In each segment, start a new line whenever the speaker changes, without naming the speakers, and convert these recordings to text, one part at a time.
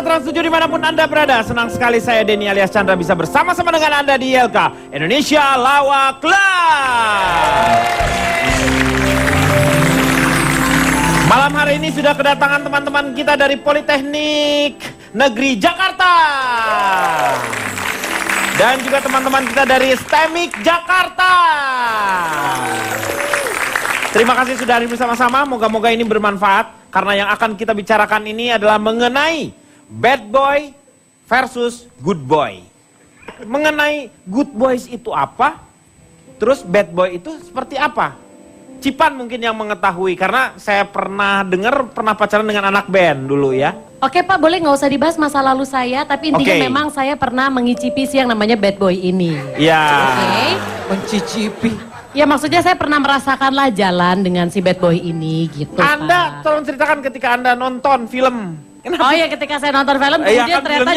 pendengar Trans 7 dimanapun Anda berada, senang sekali saya Denny alias Chandra bisa bersama-sama dengan Anda di ILK Indonesia Lawak Club. Malam hari ini sudah kedatangan teman-teman kita dari Politeknik Negeri Jakarta. Dan juga teman-teman kita dari STEMIK Jakarta. Terima kasih sudah hadir bersama-sama, moga-moga ini bermanfaat. Karena yang akan kita bicarakan ini adalah mengenai bad boy versus good boy. Mengenai good boys itu apa, terus bad boy itu seperti apa. Cipan mungkin yang mengetahui, karena saya pernah dengar pernah pacaran dengan anak band dulu ya.
Oke Pak, boleh nggak usah dibahas masa lalu saya, tapi intinya memang saya pernah mengicipi si yang namanya bad boy ini.
Iya.
Oke.
Mencicipi.
Ya maksudnya saya pernah merasakanlah jalan dengan si bad boy ini gitu.
Anda
Pak.
tolong ceritakan ketika Anda nonton film.
Oh ya, ketika saya nonton film kemudian
kan
ternyata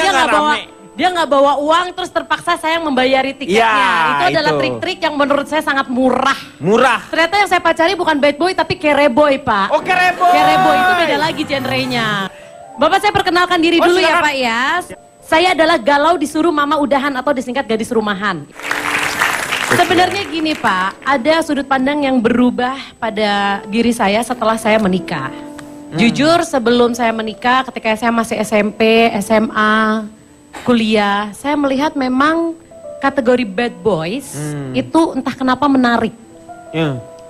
dia nggak bawa uang, terus terpaksa saya yang membayari tiketnya.
Ya,
itu adalah trik-trik yang menurut saya sangat murah.
Murah.
Ternyata yang saya pacari bukan bad boy tapi kereboy Pak.
Oh kereboy.
Kereboy itu beda lagi genrenya. Bapak saya perkenalkan diri dulu ya Pak ya. Saya adalah galau disuruh mama udahan atau disingkat gadis rumahan. Sebenarnya gini Pak, ada sudut pandang yang berubah pada diri saya setelah saya menikah. Jujur sebelum saya menikah, ketika saya masih SMP, SMA, kuliah, saya melihat memang kategori bad boys itu entah kenapa menarik.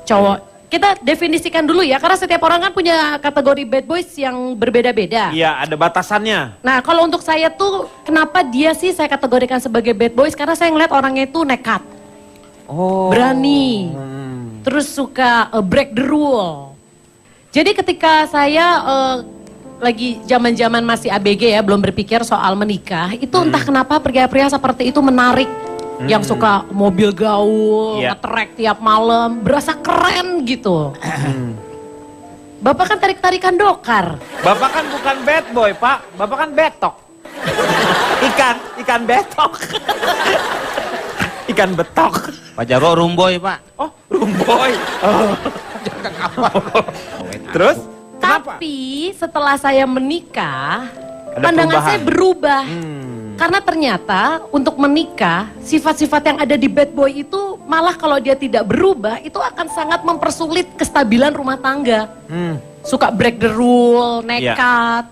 Cowok. Kita definisikan dulu ya, karena setiap orang kan punya kategori bad boys yang berbeda-beda.
Iya, ada batasannya.
Nah kalau untuk saya tuh, kenapa dia sih saya kategorikan sebagai bad boys? Karena saya ngeliat orangnya itu nekat. Berani. Terus suka break the rule. Jadi ketika saya lagi zaman-zaman masih ABG ya, belum berpikir soal menikah, itu entah kenapa pria-pria seperti itu menarik. Yang suka mobil gaul, nge-track tiap malam, berasa keren gitu. Bapak kan tarik-tarikan dokar.
Bapak kan bukan bad boy Pak, Bapak kan betok. Ikan betok. Ikan betok.
Pak Jarwo rumboy Pak.
Oh rumboy. Oh. Terus? Kenapa?
Tapi setelah saya menikah,
Ada
pandangan
perubahan.
saya berubah. Karena ternyata untuk menikah, sifat-sifat yang ada di bad boy itu malah kalau dia tidak berubah, itu akan sangat mempersulit kestabilan rumah tangga. Suka break the rule, nekat.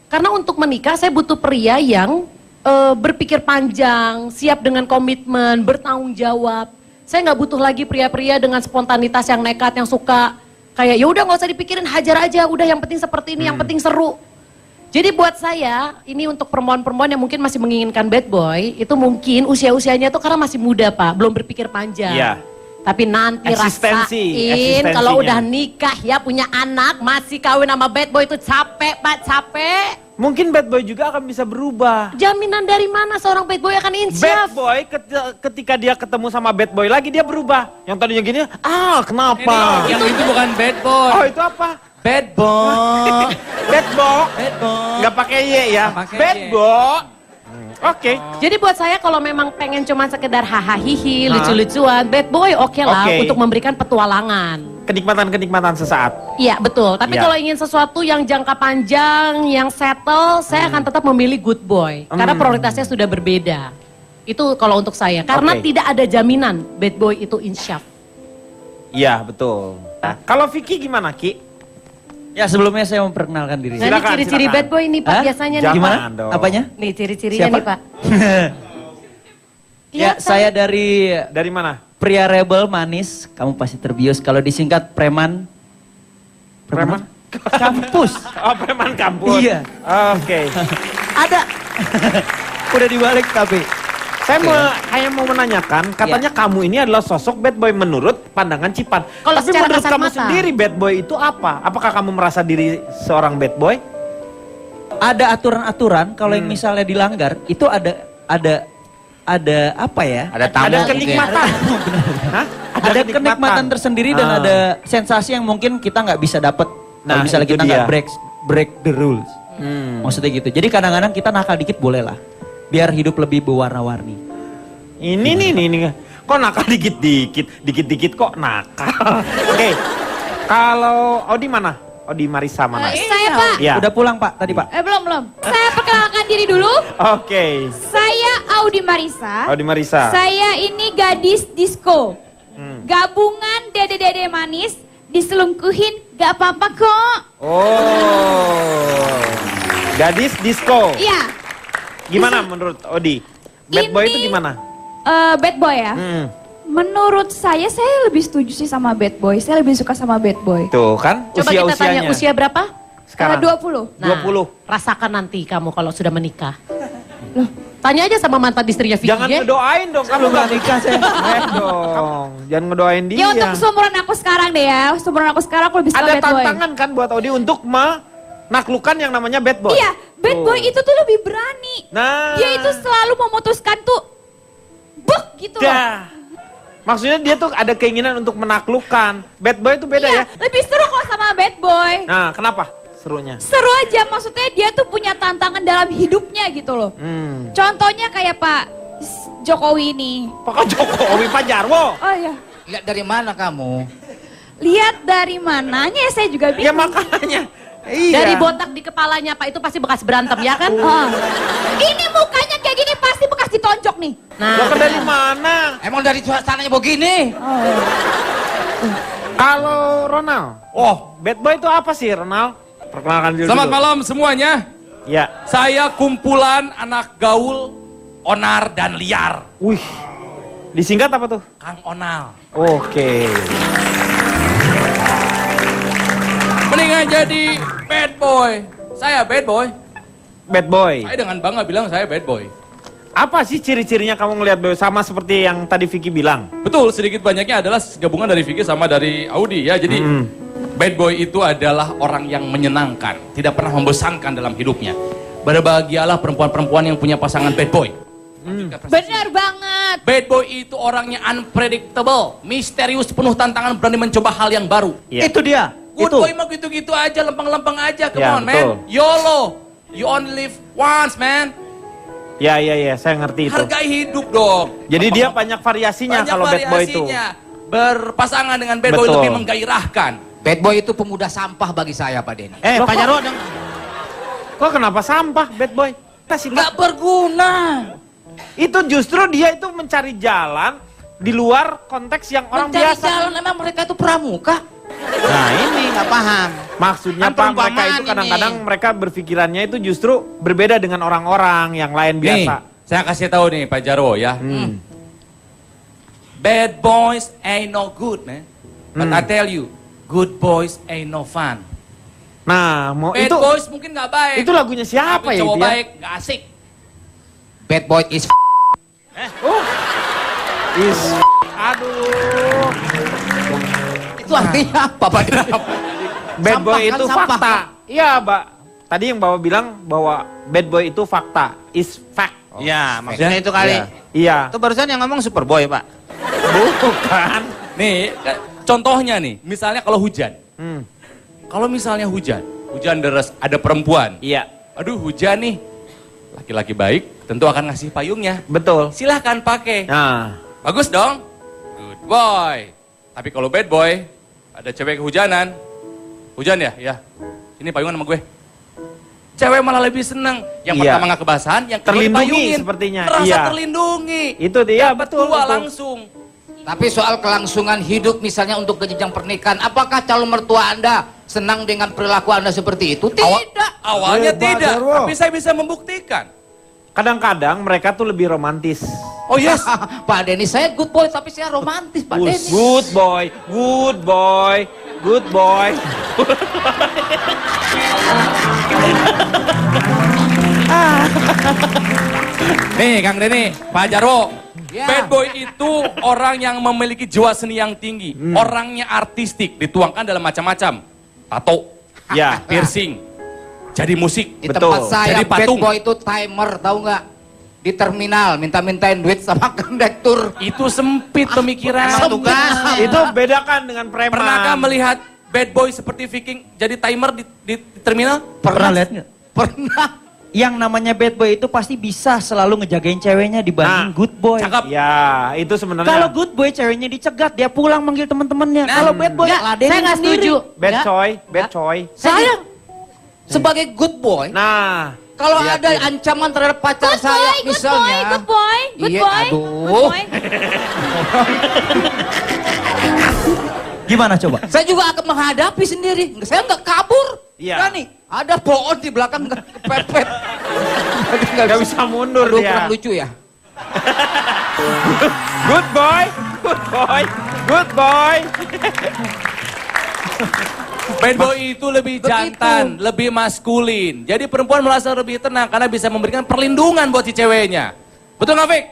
Karena untuk menikah saya butuh pria yang berpikir panjang, siap dengan komitmen, bertanggung jawab. Saya nggak butuh lagi pria-pria dengan spontanitas yang nekat, yang suka kayak ya udah nggak usah dipikirin, hajar aja, udah yang penting seperti ini, yang penting seru. Jadi buat saya, ini untuk perempuan-perempuan yang mungkin masih menginginkan bad boy, itu mungkin usia-usianya tuh karena masih muda Pak, belum berpikir panjang.
Iya.
Tapi nanti rasain kalau udah nikah ya, punya anak, masih kawin sama bad boy itu capek Pak, capek.
Mungkin bad boy juga akan bisa berubah.
Jaminan dari mana seorang bad boy akan insyaf?
Bad boy ketika dia ketemu sama bad boy lagi dia berubah. Yang tadinya gini, kenapa?
Yang itu bukan bad boy.
Oh itu apa?
Bad boy.
Bad boy.
Bad boy.
Nggak pakai Y ya.
Nggak pakai
Bad
Y.
boy. Oke.
Jadi buat saya kalau memang pengen cuma sekedar hahaha hihi, lucu-lucuan, bad boy oke lah untuk memberikan petualangan.
Kenikmatan-kenikmatan sesaat.
Iya betul, tapi kalau ingin sesuatu yang jangka panjang, yang settle, saya akan tetap memilih good boy. Karena prioritasnya sudah berbeda. Itu kalau untuk saya, karena tidak ada jaminan bad boy itu insyaf.
Iya betul. Kalau Vicky gimana Ki?
Ya sebelumnya saya memperkenalkan diri.
Nah, ini ciri-ciri bad boy nih Pak,
Hah?
biasanya
Jangan
nih Pak.
dong.
Apanya?
Nih ciri-cirinya
Siapa?
nih Pak.
Ya saya
Dari mana?
pria rebel manis, kamu pasti terbius. Kalau disingkat preman.
Preman?
Kampus.
Oh preman kampus.
Iya.
Oke.
Ada. Udah dibalik tapi.
Saya hanya mau menanyakan, katanya kamu ini adalah sosok bad boy menurut pandangan Cipan.
Kalau
Tapi
secara
menurut
kasat
kamu
mata.
sendiri bad boy itu apa? Apakah kamu merasa diri seorang bad boy?
Ada aturan-aturan kalau yang misalnya dilanggar itu ada apa ya?
Ada kenikmatan. Hah?
Ada kenikmatan tersendiri dan ada sensasi yang mungkin kita nggak bisa dapat.
Nah,
Kalau misalnya
itu
kita nggak
dia.
break the rules. Maksudnya gitu. Jadi kadang-kadang kita nakal dikit boleh lah. Biar hidup lebih berwarna-warni.
Ini. Kok nakal dikit-dikit kok nakal. Oke. Kalau Odi mana? Odi Marisa mana?
Saya Pak.
Ya.
Udah pulang Pak tadi Pak.
Belum. Saya perkenalkan diri dulu.
Oke.
Saya Audi Marisa.
Odi Marisa.
Saya ini gadis disco. Gabungan dede-dede manis, diselungkuhin gak apa-apa kok.
Oh. Gadis disco.
Iya.
Gimana menurut Odi? Bad boy itu gimana?
Bad boy ya. Menurut saya lebih setuju sih sama bad boy. Saya lebih suka sama bad boy.
Tuh kan
Coba kita tanya
usia-usianya.
usia berapa?
Sekarang
20.
Nah,
20.
rasakan nanti kamu kalau sudah menikah. Tanya aja sama mantan istrinya Vicky
Jangan
ya.
ngedoain dong kalau
Belum
nggak
nikah saya.
dong. Jangan ngedoain dia.
Ya untuk seumuran aku sekarang deh ya. Seumuran aku sekarang aku lebih suka
Ada
bad boy.
tantangan kan buat Odi untuk menaklukkan yang namanya bad boy.
Iya, bad
Tuh.
boy itu tuh lebih berani.
Nah.
Dia itu selalu memutuskan tuh buk gitu loh.
Dah. Maksudnya dia tuh ada keinginan untuk menaklukkan. Bad boy itu beda
Iya,
ya.
lebih seru kok sama bad boy.
Nah, kenapa serunya?
Seru aja, maksudnya dia tuh punya tantangan dalam hidupnya gitu loh. Contohnya kayak Pak Jokowi ini.
Pak Jokowi, Pak Jarwo.
Oh iya.
Lihat dari mana kamu?
Lihat dari mananya saya juga
Ya
bingung.
makanya. Iya.
Dari botak di kepalanya Pak itu pasti bekas berantem ya kan?
Oh. Ini mukanya kayak gini pasti bekas ditonjok nih.
Lo kan dari mana?
Emang dari suasananya begini?
Kalau Ronald. Bad boy itu apa sih Ronald? Perkenalkan dulu.
Selamat malam semuanya.
Ya.
Saya kumpulan anak gaul, onar dan liar.
Wih. Disingkat apa tuh?
Kang Onal.
Oke.
Mendingan jadi bad boy. Saya bad boy.
Bad boy.
Saya dengan bangga bilang saya bad boy.
Apa sih ciri-cirinya kamu ngelihat boy sama seperti yang tadi Vicky bilang?
Betul, sedikit banyaknya adalah gabungan dari Vicky sama dari Audi ya. Jadi bad boy itu adalah orang yang menyenangkan, tidak pernah membosankan dalam hidupnya. Berbahagialah perempuan-perempuan yang punya pasangan bad boy.
Bener banget.
Bad boy itu orangnya unpredictable, misterius, penuh tantangan, berani mencoba hal yang baru.
Iya.
Itu dia.
Good
Itu.
boy mah gitu-gitu aja, lempeng-lempeng aja, come
Ya,
on
betul.
man. YOLO, you only live once man.
Ya, saya ngerti itu.
Hargai hidup dong.
Jadi dia banyak variasinya
Banyak
kalau bad boy itu.
variasinya. Berpasangan dengan bad boy
Betul.
lebih menggairahkan.
Bad boy itu pemuda sampah bagi saya Pak Denny.
Loh,
Pak
kok-
Jarwo dong.
Kok kenapa sampah bad boy? Kasih
Nggak berguna.
Itu justru dia itu mencari jalan di luar konteks yang orang
Mencari
biasa.
jalan emang mereka itu pramuka.
Nah ini
Nggak paham.
maksudnya
Kan
Pak, mereka
perumpamaan
itu kadang-kadang
ini.
mereka berpikirannya itu justru berbeda dengan orang-orang yang lain biasa.
Nih, saya kasih tahu nih Pak Jarwo ya. Bad boys ain't no good man. But I tell you, good boys ain't no fun.
Nah, mau
Bad
itu
boys mungkin nggak baik.
itu lagunya siapa
Tapi
ya
cowok
itu ya?
baik nggak asik.
Bad boy is
Aduh.
itu artinya apa Pak Denny?
Bad
Sampah
boy
kan,
itu
sampah
fakta.
kan?
Iya, Mbak. Tadi yang Bapak bilang bahwa bad boy itu fakta, is fact.
Ya, maksudnya itu kali.
Iya.
Itu barusan yang ngomong Superboy, Pak.
Bukan.
Nih, contohnya nih, misalnya kalau hujan.
Hmm.
Kalau misalnya hujan deras, ada perempuan.
Iya,
Aduh hujan nih, laki-laki baik tentu akan ngasih payungnya.
betul.
Silahkan pakai.
Nah,
Bagus dong, good boy. Tapi kalau bad boy, ada cewek kehujanan. Hujan ya? Ya. Ini payungan sama gue. Cewek malah lebih seneng. Yang
Iya.
pertama nggak kebasahan, yang kedua
Terlindungi
dipayungin.
sepertinya,
Merasa
iya.
terlindungi.
itu dia
Dapat
betul.
dua
betul.
langsung.
Tapi soal kelangsungan hidup misalnya untuk ke jenjang pernikahan, apakah calon mertua Anda senang dengan perilaku Anda seperti itu? Tidak.
Awalnya
Pak
tidak,
Jarwo.
tapi saya bisa membuktikan.
Kadang-kadang mereka tuh lebih romantis.
Oh yes,
Pak Denny, saya good boy tapi saya romantis Pak Denny.
Good boy, good boy, good boy.
nih Kang Denny, Pak Jarwo.
Ya.
Bad boy itu orang yang memiliki jiwa seni yang tinggi. Orangnya artistik, dituangkan dalam macam-macam. Tato,
Ya,
piercing, jadi musik.
Di
Betul.
tempat saya
Jadi
bad
patung.
boy itu timer, tahu nggak? Di terminal minta-mintain duit sama kondektur.
Itu sempit pemikiran.
Emang tugas.
itu bedakan dengan preman.
Pernahkah melihat bad boy seperti Viking jadi timer di terminal?
Pernah lihat nggak?
Pernah.
yang namanya bad boy itu pasti bisa selalu ngejagain ceweknya dibanding good boy.
Cakep.
Ya, itu sebenarnya.
Kalau good boy ceweknya dicegat, dia pulang manggil teman-temannya. Kalau bad boy
Nggak,
ladenin
saya nggak
sendiri.
setuju.
bad
Ya.
choy, bad choy.
Saya
Sebagai good boy,
Nah,
kalau
lihat
ada
nih.
ancaman terhadap pacar
Good
saya
boy, good
misalnya.
boy, good boy, good
Iya,
boy,
aduh.
good boy.
Gimana coba?
Saya juga akan menghadapi sendiri. Saya nggak kabur.
Iya.
Berani. Ada pohon di belakang nggak kepepet.
Nggak bisa mundur
Aduh,
dia.
kurang lucu ya.
Good boy, good boy, good boy.
Bad boy itu lebih
Begitu.
jantan, lebih maskulin. Jadi perempuan merasa lebih tenang karena bisa memberikan perlindungan buat si ceweknya. Betul nggak, Fik?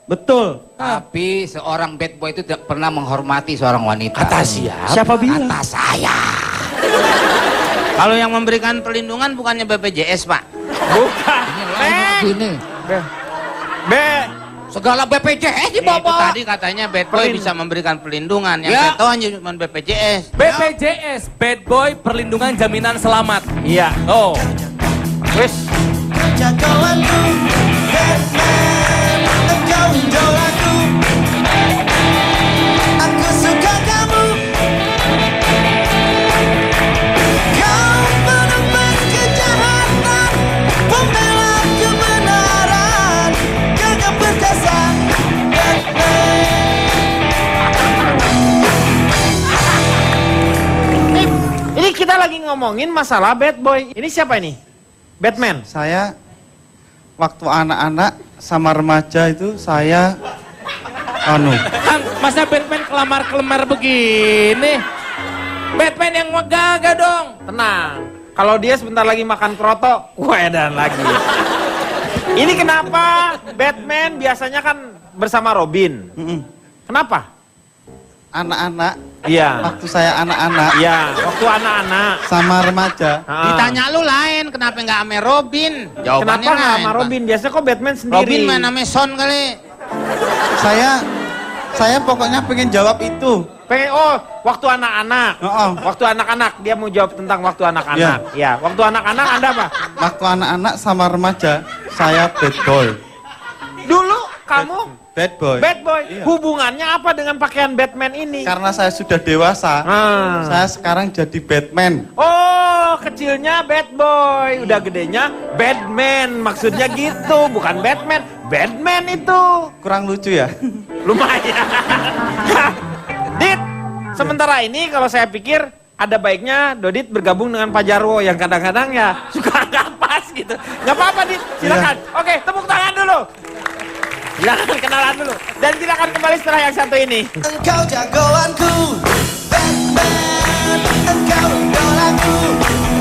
Betul.
Tapi seorang bad boy itu tidak pernah menghormati seorang wanita.
Kata siapa?
Siapa bilang?
Kata saya.
Kalau yang memberikan perlindungan bukannya BPJS, Pak.
Bukan.
Ini lain gini.
Be,
Segala BPJS di
Itu
bawah.
tadi katanya bad boy bisa memberikan perlindungan. Yang
Ya.
saya tahu hanya cuma BPJS.
BPJS, Bad Boy Perlindungan Jaminan Selamat.
iya.
Oh,
Wis. Ini kita lagi ngomongin masalah bad boy. Ini siapa ini? Batman.
Saya waktu anak-anak sama remaja itu saya
kan masa Batman kelamar-kelemar begini? Batman yang megah dong.
Tenang. Kalau dia sebentar lagi makan kroto, dan lagi. Ini kenapa Batman biasanya kan bersama Robin? Kenapa?
anak-anak
Iya.
waktu saya anak-anak
Iya, waktu anak-anak.
sama remaja.
Ah.
Ditanya lu lain, kenapa nggak ame Robin? Jawabannya
Kenapa nggak
lain,
sama
Pak.
Robin? Biasanya kok Batman sendiri.
Robin mana ame Son kali?
Saya pokoknya pengen jawab itu.
Pengen, waktu anak-anak.
Oh.
Waktu anak-anak, dia mau jawab tentang waktu anak-anak. Ya, waktu anak-anak Anda apa?
Waktu anak-anak sama remaja saya bad boy.
Dulu kamu
Bad boy.
bad boy.
Iya.
Hubungannya apa dengan pakaian Batman ini?
Karena saya sudah dewasa,
Ah.
saya sekarang jadi Batman.
Oh, kecilnya bad boy, udah gedenya Batman. Maksudnya gitu, bukan Batman. Batman itu.
Kurang lucu ya?
Lumayan. Dit, sementara ini kalau saya pikir ada baiknya Dodit bergabung dengan Pak Jarwo yang kadang-kadang ya suka nggak pas gitu. Nggak apa-apa, Dit. Silakan. Oke, tepuk tangan dulu. Silakan kenalan dulu. Dan silakan kembali setelah yang satu ini.
Engkau jagoanku, Batman. Engkau idolaku,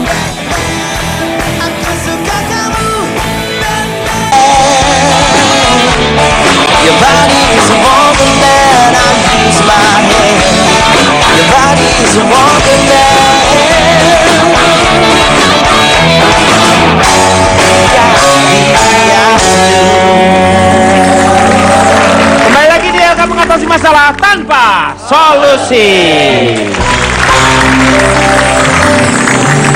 Batman. Aku suka kamu, Batman. Your body is a woman that I use my hand. Your body is a woman that
Kembali lagi di LK mengatasi masalah tanpa solusi.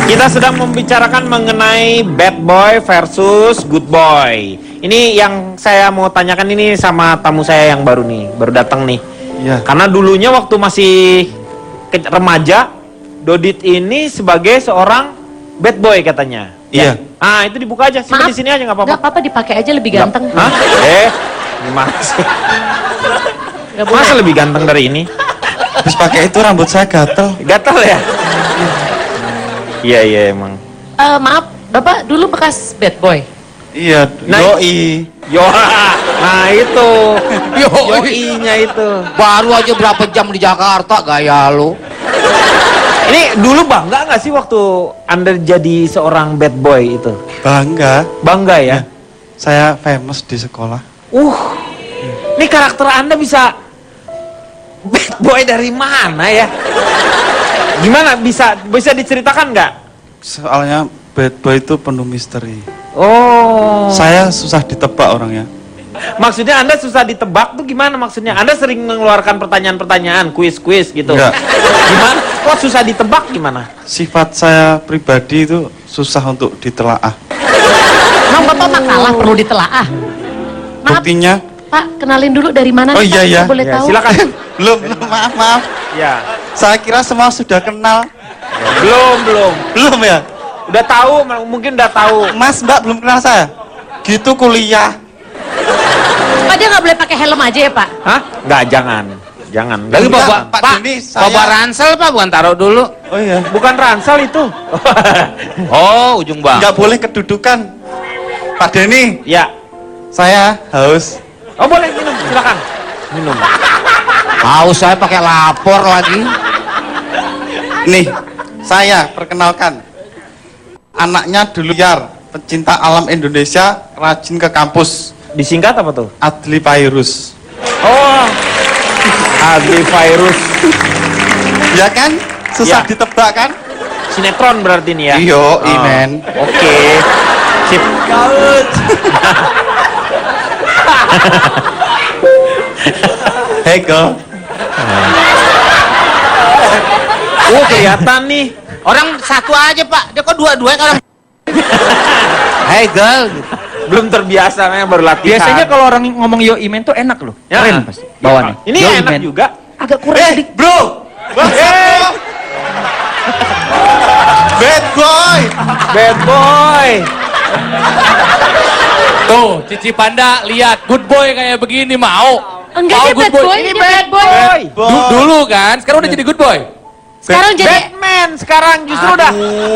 Kita sedang membicarakan mengenai bad boy versus good boy. Ini yang saya mau tanyakan ini sama tamu saya yang baru nih, baru datang nih.
Iya.
Karena dulunya waktu masih remaja, Dodit ini sebagai seorang bad boy katanya.
Iya.
Ah, itu dibuka aja, simpan di sini aja nggak apa-apa.
Nggak apa-apa, dipakai aja lebih ganteng.
Hah? Gimana sih?
Nggak boleh.
Masa lebih ganteng dari ini?
Habis pakai itu rambut saya gatel.
Gatel ya? Iya emang.
Maaf, Bapak dulu bekas bad boy.
Iya,
Nah,
yoi.
Yo, nah itu.
Yoi.
Yoi-nya itu.
Baru aja berapa jam di Jakarta gaya lu.
Ini dulu bangga nggak sih waktu Anda jadi seorang bad boy itu?
Bangga,
Bangga ya?
saya famous di sekolah.
Ini karakter Anda bisa bad boy dari mana ya? Gimana bisa diceritakan nggak?
Soalnya bad boy itu penuh misteri.
Oh.
Saya susah ditebak orangnya.
Maksudnya Anda susah ditebak tuh gimana maksudnya? Anda sering mengeluarkan pertanyaan-pertanyaan, kuis-kuis gitu.
Enggak.
Gimana? Kok susah ditebak gimana?
Sifat saya pribadi itu susah untuk ditelaah.
Nah
Bapak makalah perlu ditelaah. Maaf,
Buktinya?
Pak, kenalin dulu dari mana?
Oh,
nih,
iya,
Pak?
iya.
Boleh
Ya,
tahu?
silakan.
Belum, maaf.
Ya.
Saya kira semua sudah kenal.
Belum.
Belum ya?
Udah tahu, mungkin udah tahu.
Mas, Mbak belum kenal saya? Gitu kuliah.
Pak, dia nggak boleh pakai helm aja ya, Pak?
Hah? Enggak, jangan.
Lagi
Enggak,
bawa
Pak Denny, saya-
bawa ransel Pak, bukan taruh dulu.
Oh iya.
Bukan ransel itu.
Oh, ujung bang.
Nggak boleh kedudukan. Pak Denny,
Ya.
saya haus.
Oh, boleh minum, silakan. Minum.
Haus saya pakai lapor lagi.
Nih, saya perkenalkan. Anaknya dulu liar, pecinta alam Indonesia, rajin ke kampus.
Disingkat apa tuh?
Adli Virus.
Oh. Adli Virus.
Ya kan? Susah
Ya.
ditebak kan?
Sinetron berarti nih ya.
Iyo,
Oh.
imen.
Oke. Sip.
Hey girl.
Kelihatan nih.
Orang satu aja Pak, dia kok dua-duanya orang. Hey girl.
Belum terbiasa, memang baru latihan.
Biasanya kalau orang ngomong yo imen tuh enak loh.
Ya.
Keren pasti. Bawaannya.
Ini
Yo
enak
imen.
juga.
Agak kurang sedikit.
Bro. Bad boy.
Bad boy.
Tuh, Cici Panda lihat good boy kayak begini mau.
Enggak,
Mau
dia bad boy,
Ini
dia
bad boy.
Dulu kan, sekarang udah jadi good boy.
Sekarang jadi
Batman sekarang justru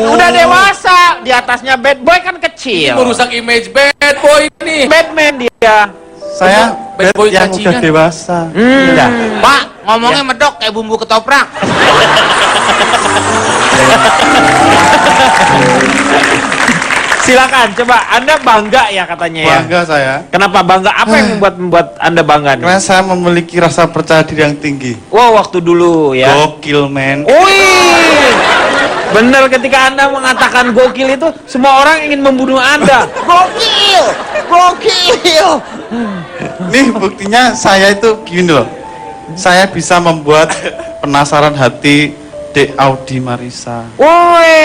udah dewasa. Di atasnya bad boy kan kecil.
Merusak image bad boy ini.
Batman dia.
Saya
Bad
bad
boy
yang
cacingan.
udah dewasa.
Udah.
Pak, ngomongnya medok kayak bumbu ketoprak.
Silakan, coba Anda bangga ya katanya ya.
Bangga saya.
Kenapa bangga? Apa yang membuat Anda bangga nih?
Karena saya memiliki rasa percaya diri yang tinggi.
Wow, waktu dulu ya.
Gokil, men.
Wih, bener ketika Anda mengatakan gokil itu, semua orang ingin membunuh Anda. Gokil, gokil.
Nih buktinya saya itu gini loh. Saya bisa membuat penasaran hati Dek Audi Marisa.
Woi,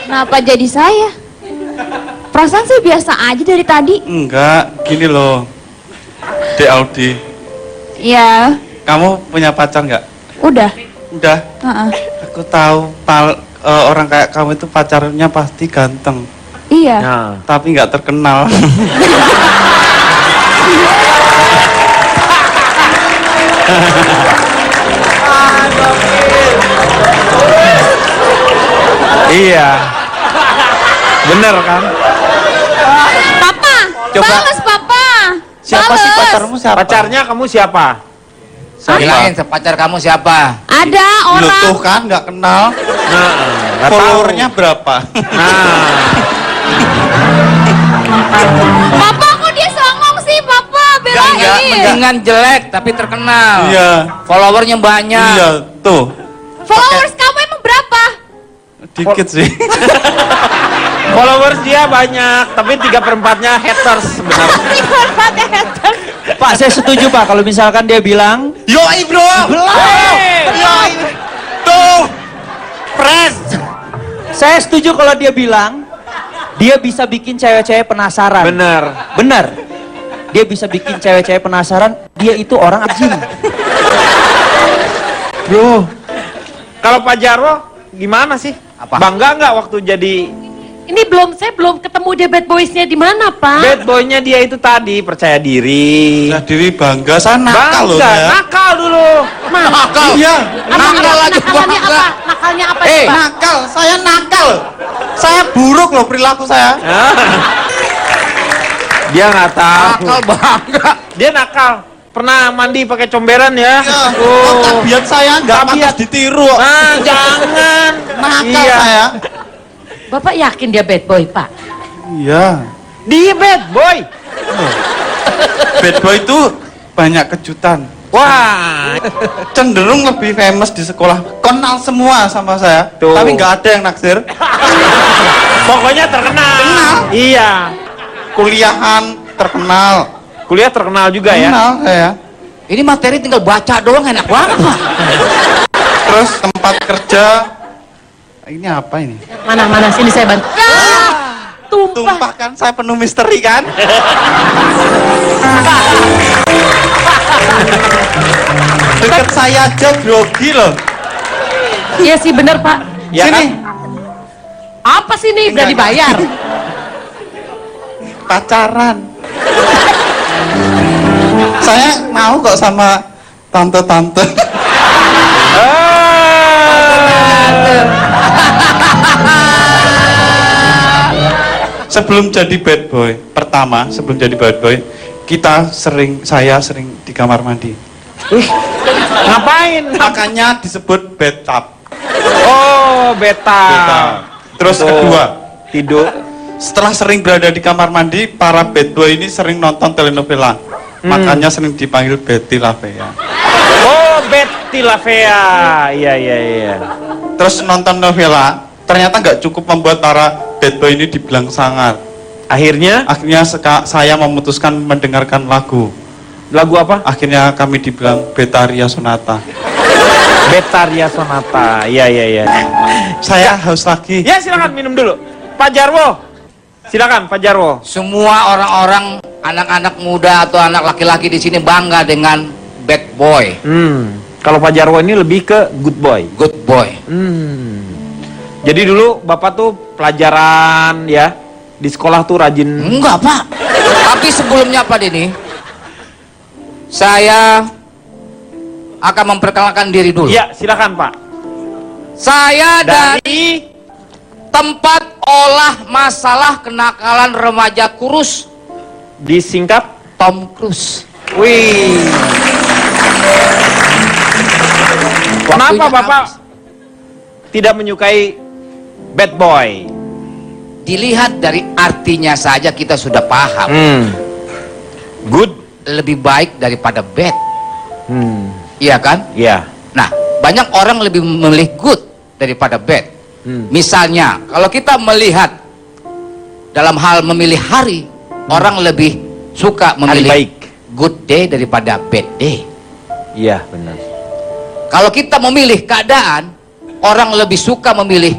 Kenapa jadi saya? Perasaan sih biasa aja dari tadi.
Enggak, gini loh. Dek Audi,
Ya,
kamu punya pacar nggak?
udah.
Udah.
Heeh.
Aku tahu orang kayak kamu itu pacarnya pasti ganteng,
Iya.
nah,
tapi nggak terkenal.
iya, bener kan?
Papa,
Coba.
bales Papa.
Siapa sih
Bales.
pacarmu siapa?
Pacarnya kamu siapa?
Bilangin pacar kamu siapa?
Ada
Lu
orang.
tuh kan nggak kenal.
Nah, nggak tahu.
Followernya berapa?
Nah,
Papa kok dia songong sih Papa, belain.
Mendingan jelek tapi terkenal.
Iya.
Followernya banyak.
Iya, tuh.
Followers kamu emang berapa?
Dikit sih.
followers dia banyak, tapi 3/4-nya haters sebenarnya.
Pak, saya setuju Pak kalau misalkan dia bilang
Yoi, bro. Yoi. Tuh. Pres.
saya setuju kalau dia bilang dia bisa bikin cewek-cewek penasaran.
Bener.
Benar. Dia bisa bikin cewek-cewek penasaran, dia itu orang abjing.
Bro, kalau Pak Jarwo gimana sih?
Apa?
Bangga nggak waktu jadi
ini saya belum ketemu dia bad boys-nya di mana, Pak?
bad boy-nya dia itu tadi percaya diri.
Nah, diri bangga, saya nakal loh
Bangga,
ya.
nakal dulu.
Nakal.
Iya.
Nakal lagi
Nakalannya
bangga.
apa? Nakalnya apa
Eh,
sih, Pak?
nakal, saya nakal. Saya buruk loh perilaku saya.
Ah. Dia nggak tahu.
Nakal bangga.
Dia nakal. Pernah mandi pakai comberan ya?
Ya, oh, tabiat saya nggak
Tabiat.
pantas ditiru.
Nah, jangan.
Nakal
Iya.
saya.
Bapak yakin dia bad boy, Pak?
Iya.
Dia bad boy.
Bad boy itu banyak kejutan.
Wah,
Cenderung lebih famous di sekolah. Kenal semua sama saya.
Tuh.
Tapi nggak ada yang naksir.
pokoknya terkenal.
Terkenal.
Iya.
Kuliahan terkenal.
Kuliah terkenal juga ya.
Kenal saya.
Ini materi tinggal baca doang enak banget Pak.
Terus tempat kerja Ini apa ini?
Mana sini saya bantu. Tumpah.
Tumpah kan, saya penuh misteri kan? Deket saya aja grogi loh.
Iya sih bener Pak.
Ya
Sini.
kan?
Apa sih nih udah
Enggak.
dibayar?
Pacaran. Saya mau kok sama tante-tante. Sebelum jadi bad boy, sebelum jadi bad boy, saya sering di kamar mandi.
Ngapain?
Makanya disebut bathtub.
Oh, beta.
Terus
Betul.
kedua,
Tidur.
setelah sering berada di kamar mandi, para bad boy ini sering nonton telenovela. Makanya sering dipanggil Betty Lavea.
Oh, Betty Lavea. Iya.
Terus nonton novela, ternyata nggak cukup membuat para bad boy ini dibilang sangar.
Akhirnya
Saya memutuskan mendengarkan lagu.
lagu apa?
Akhirnya kami dibilang Betaria Sonata.
Betaria Sonata. Iya.
Saya haus lagi.
Ya, silakan minum dulu. Pak Jarwo. Silakan Pak Jarwo.
Semua orang-orang, anak-anak muda atau anak laki-laki di sini bangga dengan bad boy,
Kalau Pak Jarwo ini lebih ke good boy.
good boy.
Jadi dulu Bapak tuh pelajaran ya di sekolah tuh rajin.
Enggak, Pak. Tapi sebelumnya Pak Denny, saya akan memperkenalkan diri dulu.
Ya, silakan Pak.
Saya dari
Dari
tempat olah masalah kenakalan remaja kurus,
disingkat.
Tom Cruise.
Wih. Kenapa
Waktunya
Bapak
habis.
tidak menyukai bad boy?
Dilihat dari artinya saja kita sudah paham.
Good.
Lebih baik daripada bad.
Hmm.
Iya kan?
Ya.
Nah, banyak orang lebih memilih good daripada bad. Misalnya, kalau kita melihat dalam hal memilih hari, orang lebih suka memilih
baik.
good day daripada bad day.
Iya, benar.
Kalau kita memilih keadaan, orang lebih suka memilih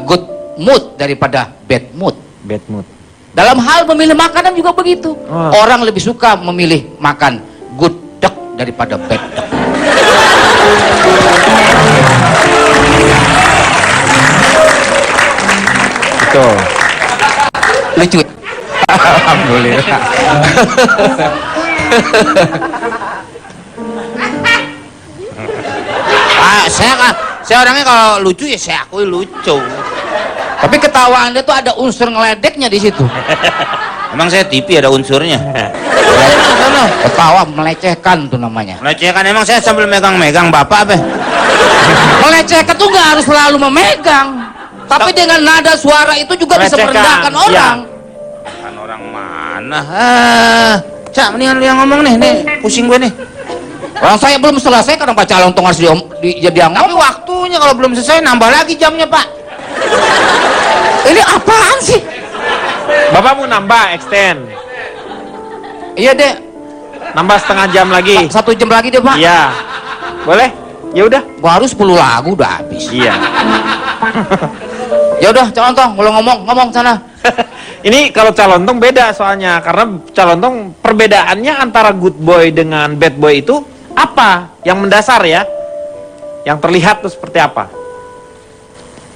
good mood daripada bad mood.
Bad mood.
Dalam hal memilih makanan juga begitu.
Oh.
Orang lebih suka memilih makan good duck daripada bad duck.
Betul.
Lucu.
Alhamdulillah.
Saya orangnya kalau lucu ya saya akui lucu.
Tapi ketawa Anda tuh ada unsur ngeledeknya di situ.
Emang saya TV ada unsurnya.
Ketawa melecehkan tuh namanya.
Melecehkan emang saya sambil megang-megang bapak apa?
Melecehkan tuh nggak harus selalu memegang, tapi dengan nada suara itu juga bisa
Melecehkan,
merendahkan orang.
Kan orang mana? Cak, mendingan lu yang ngomong nih pusing gue nih.
Orang saya belum selesai, kenapa calon tong harus diangkat?
Tapi waktunya kalau belum selesai nambah lagi jamnya pak.
Ini apaan sih?
Bapak mau nambah extend.
Iya deh,
Nambah setengah jam lagi.
1 jam lagi deh pak.
Iya. Boleh? Ya udah.
Baru 10 lagu udah habis.
Iya.
Ya udah, calon tong, kalau ngomong sana.
Ini kalau calontong beda soalnya karena calontong perbedaannya antara good boy dengan bad boy itu apa? Yang mendasar ya? Yang terlihat tuh seperti apa?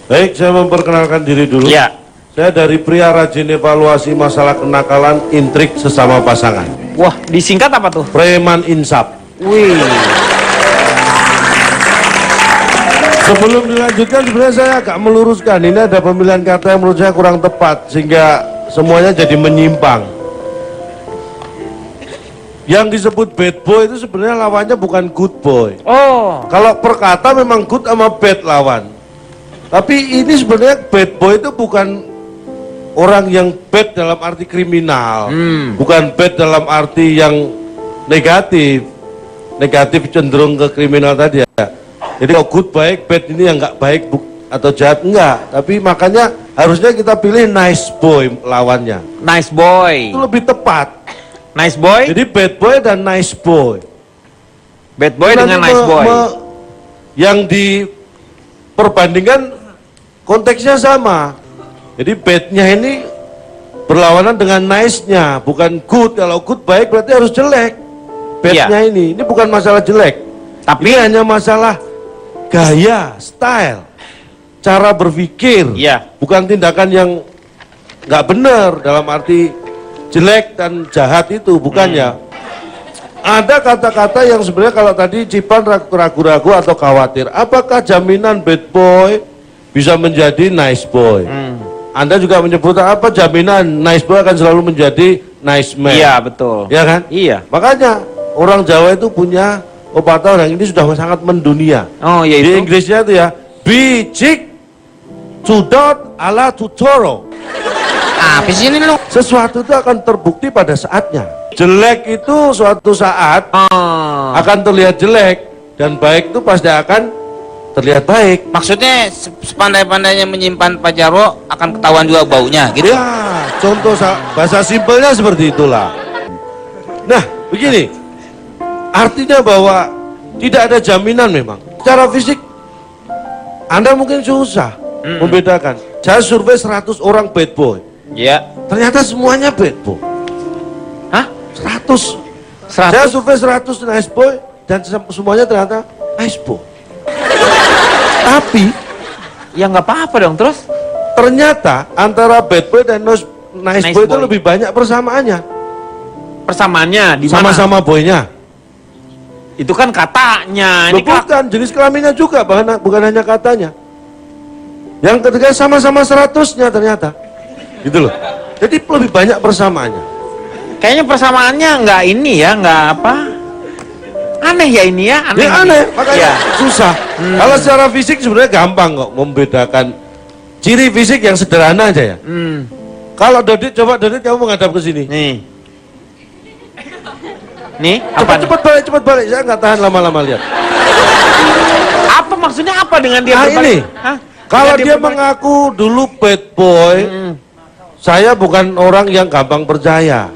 Baik, saya memperkenalkan diri dulu.
Ya.
Saya dari pria rajin evaluasi masalah kenakalan intrik sesama pasangan.
Wah, disingkat apa tuh?
Preman Insap.
Wih.
Sebelum dilanjutkan sebenarnya saya agak meluruskan. Ini ada pemilihan kata yang menurut saya kurang tepat sehingga semuanya jadi menyimpang. Yang disebut bad boy itu sebenarnya lawannya bukan good boy.
Oh.
Kalau per kata memang good sama bad lawan. Tapi ini sebenarnya bad boy itu bukan orang yang bad dalam arti kriminal. Bukan bad dalam arti yang negatif. Negatif cenderung ke kriminal tadi ya. Jadi kalau good baik, bad ini yang nggak baik atau jahat enggak. Tapi makanya harusnya kita pilih nice boy lawannya.
Nice boy.
Itu lebih tepat.
Nice boy.
Jadi bad boy dan nice boy.
Bad boy dengan
Nanti
nice boy.
yang diperbandingkan konteksnya sama. Jadi badnya ini berlawanan dengan nice-nya, bukan good. Kalau good baik berarti harus jelek. Badnya ini bukan masalah jelek, tapi ini hanya masalah gaya, style, cara berpikir, bukan tindakan yang nggak benar dalam arti jelek dan jahat itu, bukan ya. Ada kata-kata yang sebenarnya kalau tadi Cipan ragu-ragu atau khawatir, apakah jaminan bad boy bisa menjadi nice boy? Anda juga menyebut apa jaminan nice boy akan selalu menjadi nice man?
Iya, betul.
Ya kan?
Iya.
Makanya orang Jawa itu punya pepatah, orang ini sudah sangat mendunia.
Oh, yaitu?
Di Inggrisnya itu ya, bijik cudot ala tutoro.
Apa sih ini lu?
Sesuatu itu akan terbukti pada saatnya. Jelek itu suatu saat akan terlihat jelek, dan baik itu pasti akan terlihat baik.
Maksudnya sepandai-pandainya menyimpan Pak Jarwo akan ketahuan juga baunya gitu.
Ya, contoh bahasa simpelnya seperti itulah. Nah, begini. Artinya bahwa tidak ada jaminan memang. Secara fisik Anda mungkin susah membedakan. Saya survei 100 orang bad boy.
Ya.
Ternyata semuanya bad boy.
Hah?
100. Saya survei 100 nice boy dan semuanya ternyata nice boy. Tapi
ya nggak apa-apa dong. Terus
ternyata antara bad boy dan nice boy itu lebih banyak persamaannya.
Persamaannya di mana?
Sama-sama boynya.
Itu kan katanya.
Ini bukan jenis kelaminnya juga, bukan hanya katanya. Yang ketiga sama-sama 100-nya ternyata, gitu loh. Jadi lebih banyak persamaannya.
Kayaknya persamaannya nggak ini ya, nggak apa? Aneh ya ini ya, aneh.
Aneh, makanya susah. Kalau secara fisik sebenarnya gampang kok membedakan ciri fisik yang sederhana aja ya. Kalau Dodit, coba Dodit kamu menghadap ke sini. Nih, cepat balik, saya nggak tahan lama-lama lihat.
Apa maksudnya apa dengan dia
ini? Kalau dia mengaku dulu bad boy, saya bukan orang yang gampang percaya.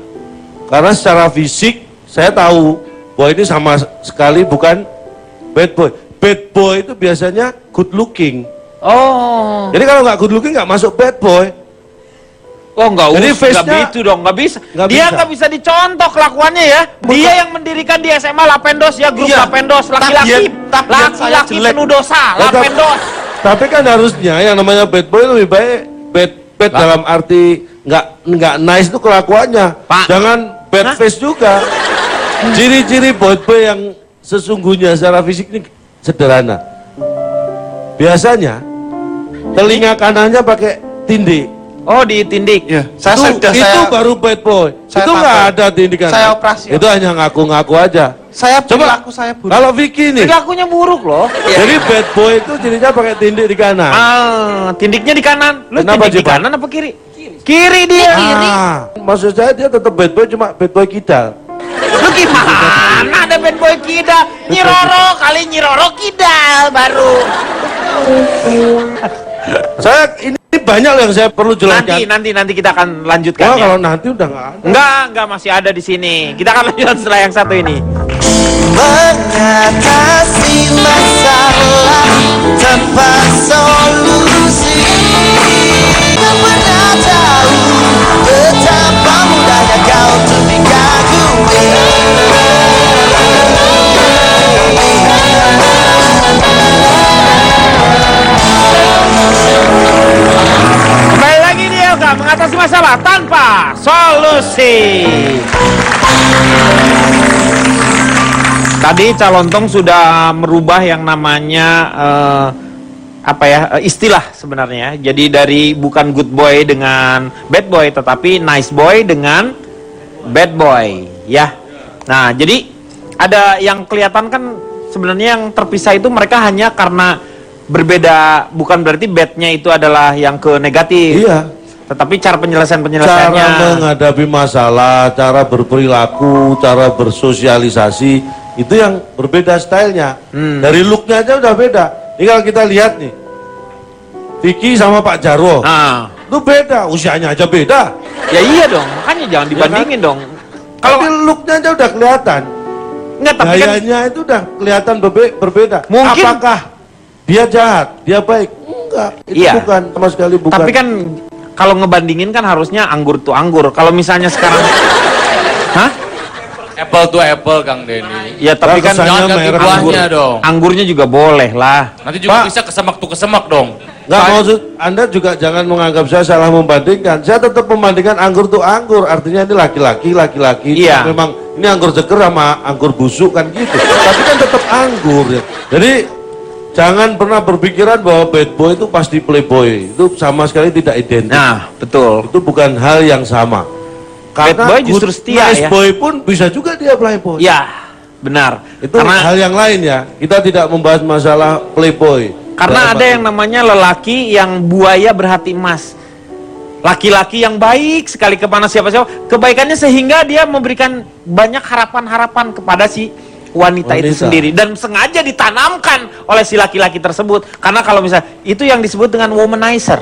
Karena secara fisik saya tahu bahwa ini sama sekali bukan bad boy. Bad boy itu biasanya good looking.
Oh.
Jadi kalau nggak good looking nggak masuk bad boy.
Oh nggak
Jadi
usah, nggak gitu dong, nggak bisa. Dia nggak bisa dicontoh kelakuannya ya. Dia yang mendirikan di SMA Lapendos ya, grup Lapendos, laki-laki penuh dosa, Lapendos.
Tapi kan harusnya yang namanya bad boy lebih baik bad dalam arti nggak nice itu kelakuannya. Jangan bad face juga. Ciri-ciri bad boy yang sesungguhnya secara fisik ini sederhana. Biasanya telinga kanannya pakai tindik.
Oh, ditindik.
Ya,
itu baru bad boy. Itu nggak ada tindikan.
Saya operasi.
Itu hanya ngaku-ngaku aja.
Saya
coba
perilaku saya buruk.
Kalau Vicky nih.
Perilakunya buruk loh.
Jadi bad boy itu cirinya pakai tindik di kanan.
Tindiknya di kanan. Lu
kenapa
tindik di kanan apa kiri? Kiri dia.
Maksud saya dia tetap bad boy, cuma bad boy kidal.
Lu gimana ada bad boy kidal? Nyiroro kali Nyiroro kidal baru.
Saya ini banyak yang saya perlu jelaskan.
Nanti kita akan lanjutkan.
Kalau nanti udah nggak ada.
Enggak masih ada di sini. Kita akan lanjutkan setelah yang satu ini.
Mengatasi masalah tanpa solusi, tak pernah tahu betapa mudahnya kau untuk diganggu.
Kembali lagi di Yoga mengatasi masalah tanpa solusi. Tadi Calontong sudah merubah yang namanya istilah sebenarnya. Jadi dari bukan good boy dengan bad boy, tetapi nice boy dengan bad boy, ya. Nah, jadi ada yang kelihatan kan sebenarnya yang terpisah itu mereka hanya karena berbeda, bukan berarti badnya itu adalah yang ke negatif.
Iya.
Tetapi cara penyelesaiannya.
Cara menghadapi masalah, cara berperilaku, cara bersosialisasi, itu yang berbeda stylenya. Dari looknya aja udah beda. Ini kalau kita lihat nih, Vicky sama Pak Jarwo, itu beda, usianya aja beda.
Ya iya dong, makanya jangan dibandingin dong.
Kalau looknya aja udah kelihatan.
Enggak, tapi
gayanya itu udah kelihatan berbeda.
Mungkin.
Apakah dia jahat, dia baik? enggak. Itu
Iya.
bukan sama sekali bukan.
Tapi kan kalau ngebandingin kan harusnya anggur tuh anggur. Kalau misalnya sekarang, hah?
Apple to apple, Kang Denny.
Ya tapi kan
Jangan ganti
merek
buahnya dong.
anggurnya juga boleh lah.
Nanti juga
Pak.
bisa kesemak tuh kesemak dong.
Nggak maksud Anda juga jangan menganggap saya salah membandingkan. Saya tetap membandingkan anggur tuh anggur. Artinya ini laki-laki.
Iya.
Memang ini anggur seger sama anggur busuk kan gitu. Tapi kan tetap anggur ya. Jadi jangan pernah berpikiran bahwa bad boy itu pasti playboy. Itu sama sekali tidak identik.
Nah, betul.
Itu bukan hal yang sama.
Bad boy justru
good
setia
nice
ya.
boy pun bisa juga dia playboy.
Ya, benar.
Itu hal yang lain ya. Kita tidak membahas masalah playboy.
Karena ada yang namanya lelaki yang buaya berhati emas. Laki-laki yang baik sekali kepada siapa-siapa. Kebaikannya sehingga dia memberikan banyak harapan-harapan kepada si wanita itu sendiri. Dan sengaja ditanamkan oleh si laki-laki tersebut. Karena kalau misalnya, itu yang disebut dengan womanizer.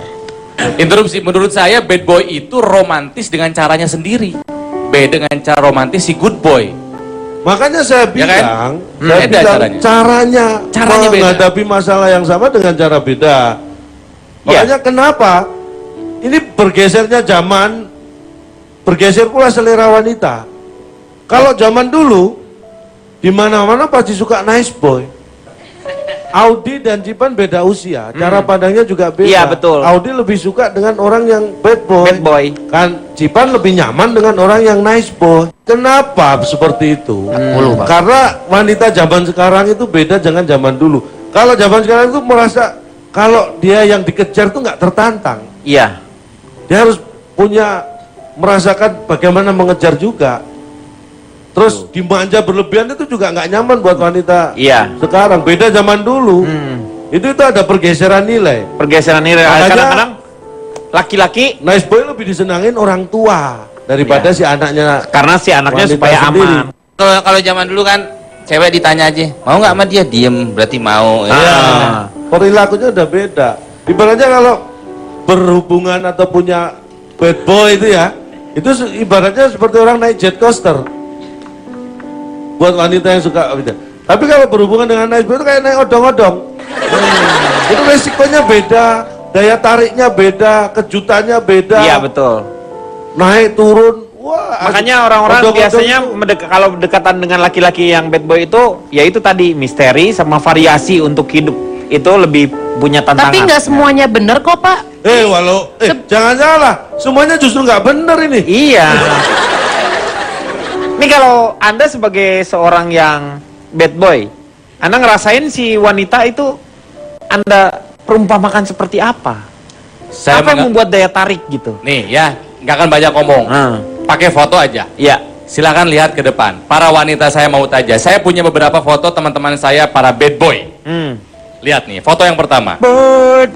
Interupsi, menurut saya bad boy itu romantis dengan caranya sendiri. Beda dengan cara romantis si good boy.
Makanya saya
Ya kan?
bilang,
Beda caranya.
caranya
beda.
menghadapi masalah yang sama dengan cara beda. Makanya kenapa ini bergesernya zaman, bergeser pula selera wanita. Kalau zaman dulu, di mana-mana pasti suka nice boy. Audi dan Cipan beda usia, cara pandangnya juga beda.
Iya, betul.
Audi lebih suka dengan orang yang bad boy.
Bad boy.
Kan Cipan lebih nyaman dengan orang yang nice boy. Kenapa seperti itu? Karena wanita zaman sekarang itu beda dengan zaman dulu. Kalau zaman sekarang itu merasa kalau dia yang dikejar itu nggak tertantang.
Iya.
Dia harus punya merasakan bagaimana mengejar juga. Terus dimanja berlebihan itu juga nggak nyaman buat wanita.
Iya.
Sekarang beda zaman dulu. Itu ada pergeseran nilai.
Pergeseran nilai.
Makanya-
Kadang-kadang laki-laki
Nice boy lebih disenangin orang tua daripada si anaknya.
karena si anaknya
wanita
supaya
sendiri.
aman.
Kalau zaman dulu kan cewek ditanya aja, mau nggak sama dia? Diem, berarti mau.
Iya. Perilakunya udah beda. Ibaratnya kalau berhubungan atau punya bad boy itu ya, itu ibaratnya seperti orang naik jet coaster. Buat wanita yang suka beda. Tapi kalau berhubungan dengan nice boy itu kayak naik odong-odong. Itu resikonya beda, daya tariknya beda, kejutannya beda.
Iya, betul.
Naik turun, wah.
Makanya orang-orang
odong-odong
biasanya
itu.
kalau berdekatan dengan laki-laki yang bad boy itu, ya itu tadi misteri sama variasi untuk hidup itu lebih punya tantangan.
Tapi nggak semuanya bener kok Pak.
Jangan salah, semuanya justru nggak bener ini.
Iya. Ini kalau Anda sebagai seorang yang bad boy, Anda ngerasain si wanita itu Anda perumpamakan seperti apa? Apa yang membuat daya tarik gitu?
Nih ya, nggak akan banyak ngomong. Pakai foto aja.
Iya.
Silakan lihat ke depan. Para wanita saya mau tanya. Saya punya beberapa foto teman-teman saya para bad boy. Lihat nih, foto yang pertama.
Bad.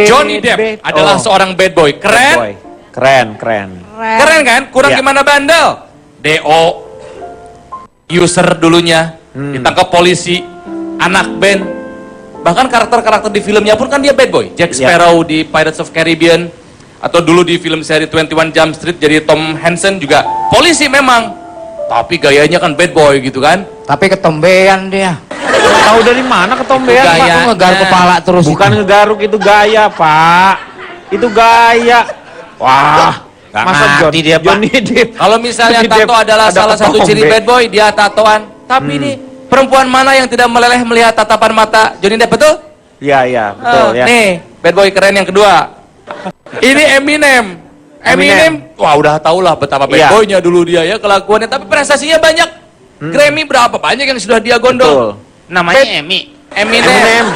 Johnny Depp adalah seorang bad boy. Keren?
Bad boy. Keren.
Keren kan? Kurang
Iya.
gimana bandel? DO, user dulunya, ditangkap polisi, anak band. Bahkan karakter-karakter di filmnya pun kan dia bad boy. Jack Sparrow di Pirates of Caribbean, atau dulu di film seri 21 Jump Street jadi Tom Hansen juga polisi memang. Tapi gayanya kan bad boy gitu kan.
Tapi ketombean dia.
Tahu dari mana ketombean,
Itu
Pak?
gayanya. Ngegaruk kepala terus
Bukan
itu.
ngegaruk, itu gaya, Pak. Itu gaya. Wah.
Nggak
Masa
ngerti dia, Pak.
Johnny Depp.
Kalau misalnya
Johnny Depp
tato adalah
ada
salah satu ciri
ketombe.
bad boy, dia tatoan. Tapi ini perempuan mana yang tidak meleleh melihat tatapan mata Johnny Depp, betul?
Iya, betul ya.
Nih, bad boy keren yang kedua. Ini Eminem. Wah udah tau lah betapa bad
Iya.
boynya dulu dia ya kelakuannya. Tapi prestasinya banyak. Grammy berapa banyak yang sudah dia gondol.
Namanya Emi.
Eminem.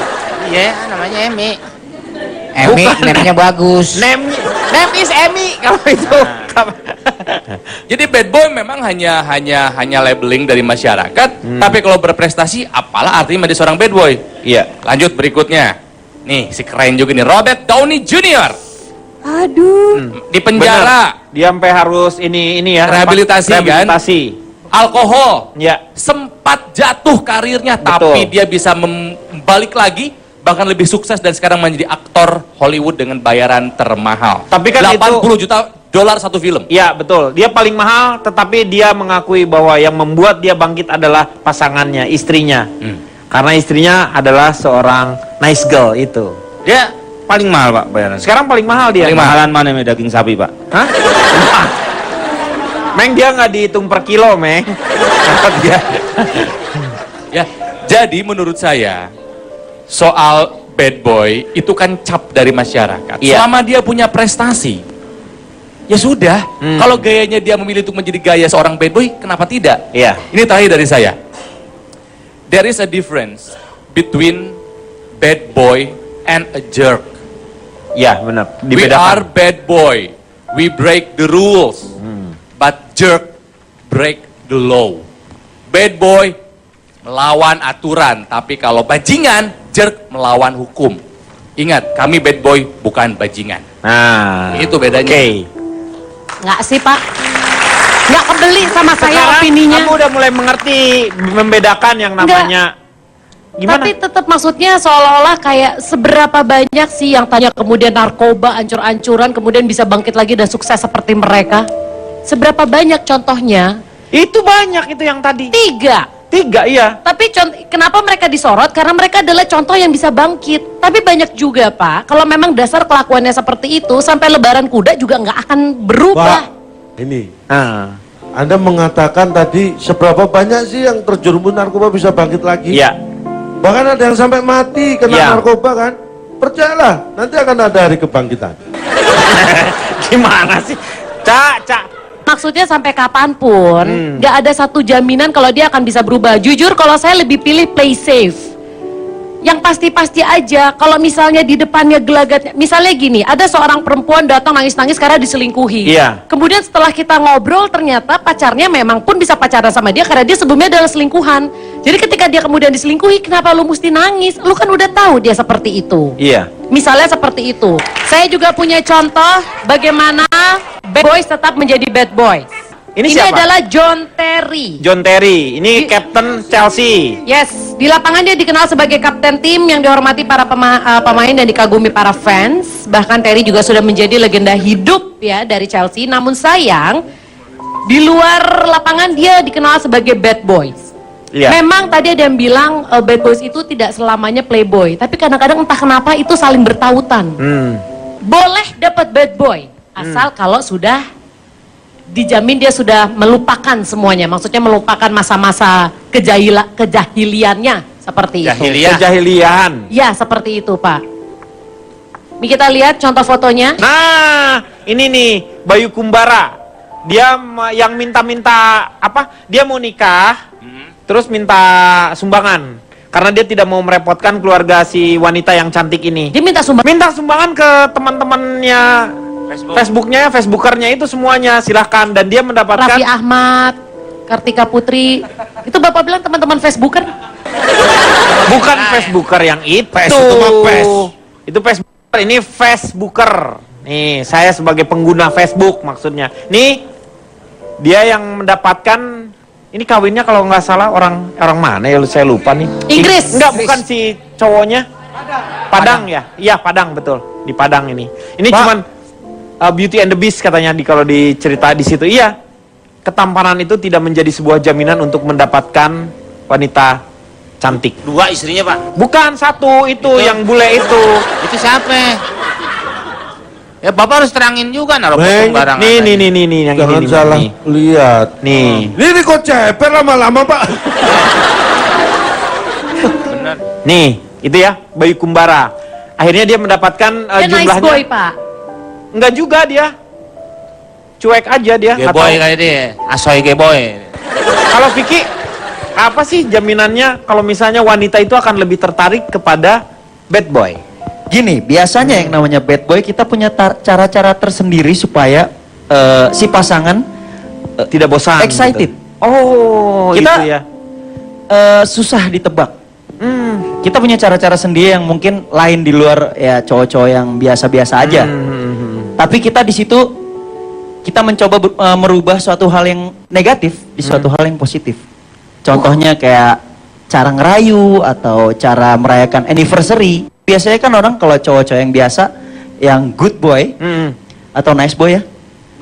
Iya, namanya Emi.
Emi, namanya bagus.
Name is Emmy kalau itu.
Jadi bad boy memang hanya labeling dari masyarakat. Tapi kalau berprestasi, apalah artinya menjadi seorang bad boy?
Iya.
Lanjut berikutnya. Nih, si keren juga nih, Robert Downey Jr.
Aduh.
Di penjara.
Dia sampai harus ini ya.
Rehabilitasi, kan?
Rehabilitasi.
Alkohol.
Ya.
Sempat jatuh karirnya,
Betul.
tapi dia bisa balik lagi. Bahkan lebih sukses dan sekarang menjadi aktor Hollywood dengan bayaran termahal.
Tapi kan
80 juta dolar satu film.
Iya, betul. Dia paling mahal, tetapi dia mengakui bahwa yang membuat dia bangkit adalah pasangannya, istrinya. Karena istrinya adalah seorang nice girl itu.
Dia
Paling mahal Pak bayaran.
Sekarang paling mahal dia.
Paling mahalan mana Meng, daging sapi Pak?
Hah? Meng, dia nggak dihitung per kilo, Meng. Dia.
Ya, jadi menurut saya soal bad boy itu kan cap dari masyarakat.
Iya.
Selama dia punya prestasi, ya sudah. Kalau gayanya dia memilih untuk menjadi gaya seorang bad boy, kenapa tidak?
Iya.
Ini terakhir dari saya. There is a difference between bad boy and a jerk.
Ya, benar.
We are bad boy. We break the rules. But jerk break the law. Bad boy melawan aturan, tapi kalau bajingan, jerk melawan hukum. Ingat, kami bad boy bukan bajingan.
Nah,
Itu bedanya.
Oke.
Nggak sih Pak? Nggak kebeli sama saya
Sekarang
opininya.
kamu udah mulai mengerti membedakan yang namanya gimana?
Tapi tetap maksudnya seolah-olah kayak seberapa banyak sih yang tanya kemudian narkoba ancur-ancuran kemudian bisa bangkit lagi dan sukses seperti mereka? Seberapa banyak contohnya?
Itu banyak itu yang tadi.
3.
Iya.
Tapi kenapa mereka disorot? Karena mereka adalah contoh yang bisa bangkit. Tapi banyak juga Pak, kalau memang dasar kelakuannya seperti itu, sampai lebaran kuda juga nggak akan berubah.
Pak, ini.
Nah,
Anda mengatakan tadi seberapa banyak sih yang terjerumus narkoba bisa bangkit lagi?
iya.
Bahkan ada yang sampai mati kena
Iya.
narkoba kan? Percayalah, nanti akan ada hari kebangkitan.
Gimana sih? Cak.
Maksudnya sampai kapanpun, nggak ada satu jaminan kalau dia akan bisa berubah. Jujur kalau saya lebih pilih play safe. Yang pasti-pasti aja, kalau misalnya di depannya gelagatnya, misalnya gini, ada seorang perempuan datang nangis-nangis karena diselingkuhi.
Iya.
Kemudian setelah kita ngobrol, ternyata pacarnya memang pun bisa pacaran sama dia karena dia sebelumnya adalah selingkuhan. Jadi ketika dia kemudian diselingkuhi, kenapa lu mesti nangis? Lu kan udah tahu dia seperti itu.
Iya.
Misalnya seperti itu. Saya juga punya contoh bagaimana bad boys tetap menjadi bad boys.
Ini siapa?
adalah John Terry.
John Terry, ini Captain Chelsea.
Yes, di lapangan dia dikenal sebagai kapten tim yang dihormati para pemain dan dikagumi para fans. Bahkan Terry juga sudah menjadi legenda hidup ya dari Chelsea. Namun sayang, di luar lapangan dia dikenal sebagai bad boys.
Iya.
Memang tadi ada yang bilang bad boys itu tidak selamanya playboy, tapi kadang-kadang entah kenapa itu saling bertautan. Boleh dapat bad boy, asal kalau sudah dijamin dia sudah melupakan semuanya, maksudnya melupakan masa-masa kejahiliannya seperti itu.
Kejahilian.
Ya, seperti itu, Pak. Ini kita lihat contoh fotonya.
Nah, ini nih Bayu Kumbara. Dia yang minta-minta apa? Dia mau nikah, terus minta sumbangan. Karena dia tidak mau merepotkan keluarga si wanita yang cantik ini.
Dia minta sumbangan.
Minta sumbangan ke teman-temannya, Facebooknya, Facebookernya itu semuanya, silahkan. Dan dia mendapatkan
Raffi Ahmad, Kartika Putri. Itu Bapak bilang teman-teman Facebooker.
bukan Facebooker yang itu.
Itu mah pes.
Itu Facebooker, ini Facebooker. Nih, saya sebagai pengguna Facebook maksudnya. Nih, dia yang mendapatkan, ini kawinnya kalau nggak salah orang mana ya, saya lupa nih.
Inggris.
Enggak, bukan si cowoknya. Padang ya? Iya, Padang betul. Di Padang ini. Ini cuman Beauty and the Beast katanya kalau dicerita di situ. Iya. Ketampanan itu tidak menjadi sebuah jaminan untuk mendapatkan wanita cantik.
2 istrinya Pak.
Bukan satu itu yang bule itu.
Itu siapa? Ya Bapak harus terangin juga naruh
Meng,
barang.
Nih yang
Jangan
ini
salah
nih.
lihat.
Nih.
Ini kok ceper lama-lama Pak.
Bener.
Nih, itu ya, Bayu Kumbara. Akhirnya dia mendapatkan
Dia
jumlahnya.
nice boy, Pak.
Enggak juga dia. Cuek aja dia.
Geboy kayak dia. Asoy geboy.
Kalau Vicky, apa sih jaminannya kalau misalnya wanita itu akan lebih tertarik kepada bad boy?
Gini, biasanya yang namanya bad boy kita punya cara-cara tersendiri supaya si pasangan
Tidak bosan.
excited.
Gitu. Oh,
Kita-
itu ya.
Susah ditebak. Kita punya cara-cara sendiri yang mungkin lain di luar ya cowok-cowok yang biasa-biasa aja. Tapi kita di situ kita mencoba merubah suatu hal yang negatif di suatu hal yang positif. Contohnya kayak cara ngerayu atau cara merayakan anniversary. Biasanya kan orang kalau cowok-cowok yang biasa, yang good boy atau nice boy ya,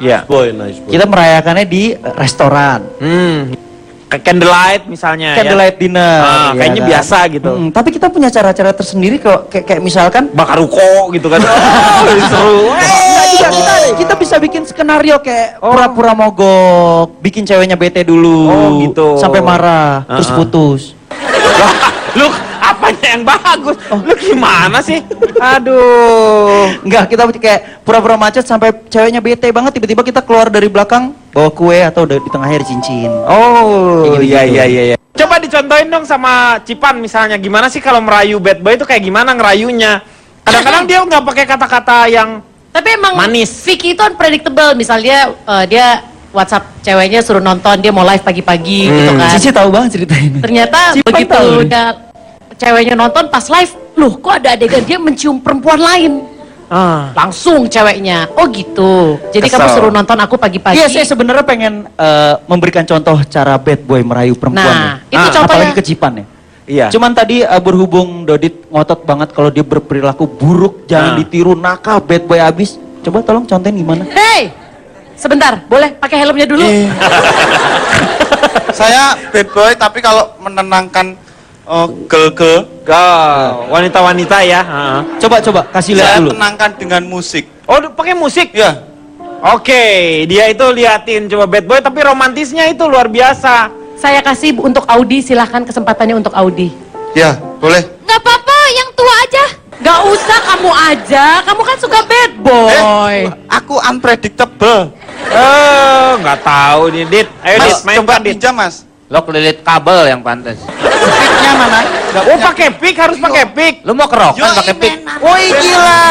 Iya.
Boy, nice boy.
kita merayakannya di restoran.
candlelight misalnya.
Candlelight dinner.
Ah,
ya
kayaknya
kan?
biasa gitu.
Tapi kita punya cara-cara tersendiri kok, kayak misalkan
Bakar ruko gitu kan. Oh, seru.
Enggak juga, kita bisa bikin skenario kayak pura-pura mogok, bikin ceweknya bete dulu.
Oh, gitu.
Sampai marah, terus putus.
Lu apanya yang bagus? Lu gimana sih? Aduh.
Enggak, kita kayak pura-pura macet sampai ceweknya bete banget, tiba-tiba kita keluar dari belakang bawa kue atau di tengahnya ada cincin.
Oh,
Kayak
iya
gitu-gitu.
iya. Coba dicontohin dong sama Cipan misalnya, gimana sih kalau merayu bad boy itu kayak gimana ngerayunya? Kadang-kadang dia nggak pakai kata-kata yang
Tapi emang
manis.
Vicky itu unpredictable. Misalnya dia WhatsApp ceweknya suruh nonton, dia mau live pagi-pagi gitu kan.
Cici tahu banget cerita ini.
Ternyata
Cipan
begitu
tahu nih.
dia ceweknya nonton pas live, loh kok ada adegan dia mencium perempuan lain. Langsung ceweknya, oh gitu. Jadi
Kesel.
kamu suruh nonton aku pagi-pagi.
Iya, saya sebenarnya pengen memberikan contoh cara bad boy merayu perempuan.
Nah, itu contohnya.
Apalagi ke Cipan ya.
Iya.
Cuman tadi berhubung Dodit ngotot banget kalau dia berperilaku buruk, jangan ditiru, nakal, bad boy abis. Coba tolong contohin gimana?
Hey, sebentar, boleh pakai helmnya dulu?
Saya bad boy tapi kalau menenangkan girl-girl,
wanita-wanita ya.
Coba kasih lihat
saya
dulu.
tenangkan dengan musik.
Oh, pakai musik?
Ya,
Oke, dia itu liatin coba bad boy tapi romantisnya itu luar biasa.
Saya kasih untuk Audi, silahkan kesempatannya untuk Audi.
ya boleh.
Nggak apa-apa, yang tua aja.
Gak usah kamu aja, kamu kan suka bad boy.
Aku unpredictable.
Nggak tahu nih, Dit. Ayo, Dit,
Mas,
main
coba
Dit.
pinjam, Mas.
Lo kelilit kabel yang pantas.
Picknya mana? Nggak
Oh,
punya.
pakai pick, harus pakai pick.
Lu mau kerokan pakai pick?
Woi, gila.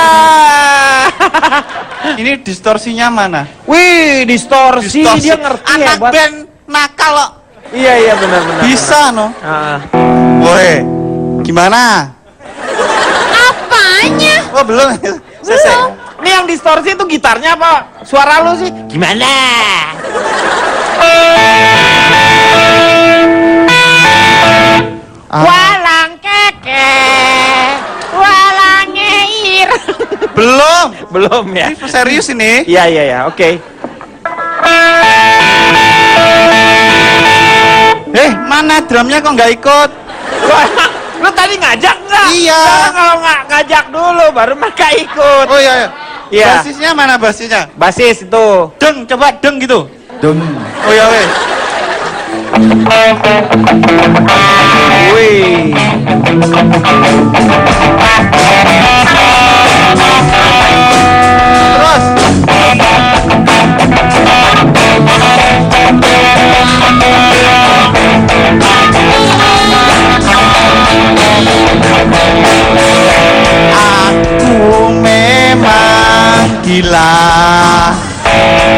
Ini distorsinya mana?
Wih, distorsi, dia ngerti
Anak
hebat.
band nakal kok.
Iya, benar-benar.
Bisa, no? Woi, gimana?
Apanya?
Oh, belum. Selesai.
Ini yang distorsi itu gitarnya apa? Suara lu sih? Gimana? Walang keke, walang ngeir.
Belum.
Belum ya?
Ini serius ini.
Iya, oke.
Mana drumnya kok nggak ikut?
Wah, lu tadi ngajak nggak?
Iya.
Sekarang kalau nggak ngajak dulu, baru mereka ikut.
Oh iya.
Iya.
Basisnya mana basisnya?
Basis itu.
Deng, coba deng gitu.
Dum.
Oh iya, weh.
Wih.
Terus. Aku memang gila.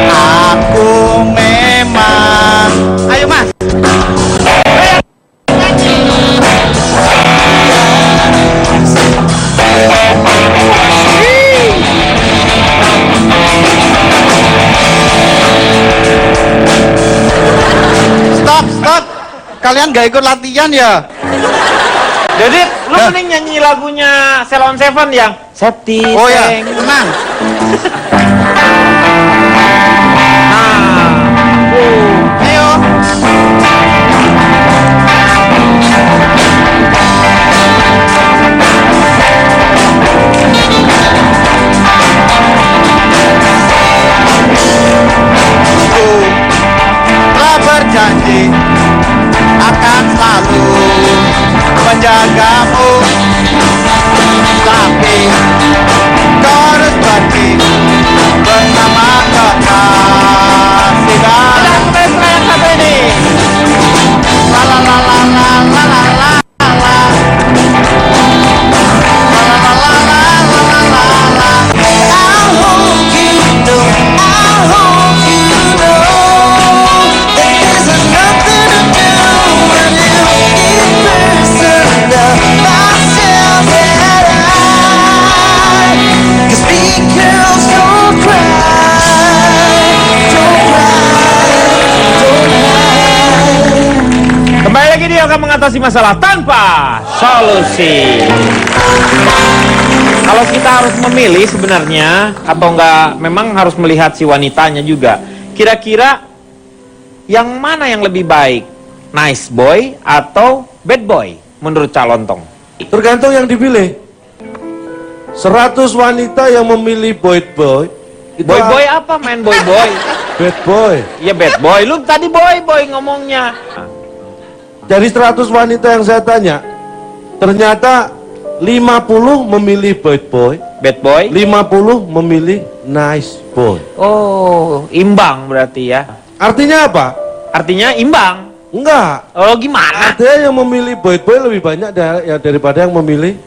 Aku memang. Ayo, Mas. Stop. Kalian gak ikut latihan ya?
Jadi, lu mending nyanyi lagunya Ceylon Seven yang Septi.
Oh ya, tenang. Ayo. Telah berjanji akan selalu menjagamu, tapi kau harus pergi bersama kekasih baru. Satu ini. La la la la la la la la la.
Kembali lagi dia akan mengatasi masalah tanpa solusi. Kalau kita harus memilih sebenarnya atau enggak, memang harus melihat si wanitanya juga. Kira-kira yang mana yang lebih baik? nice boy atau bad boy menurut Cak Lontong?
Tergantung yang dipilih. 100 wanita yang memilih boy itu
Boy apa main boy?
bad boy.
Iya bad boy. Lu tadi boy ngomongnya.
Dari 100 wanita yang saya tanya, ternyata 50 memilih bad boy, 50 memilih nice boy.
Oh, imbang berarti ya.
Artinya apa?
Artinya imbang.
Enggak.
Oh, gimana?
Artinya yang memilih boy lebih banyak daripada yang memilih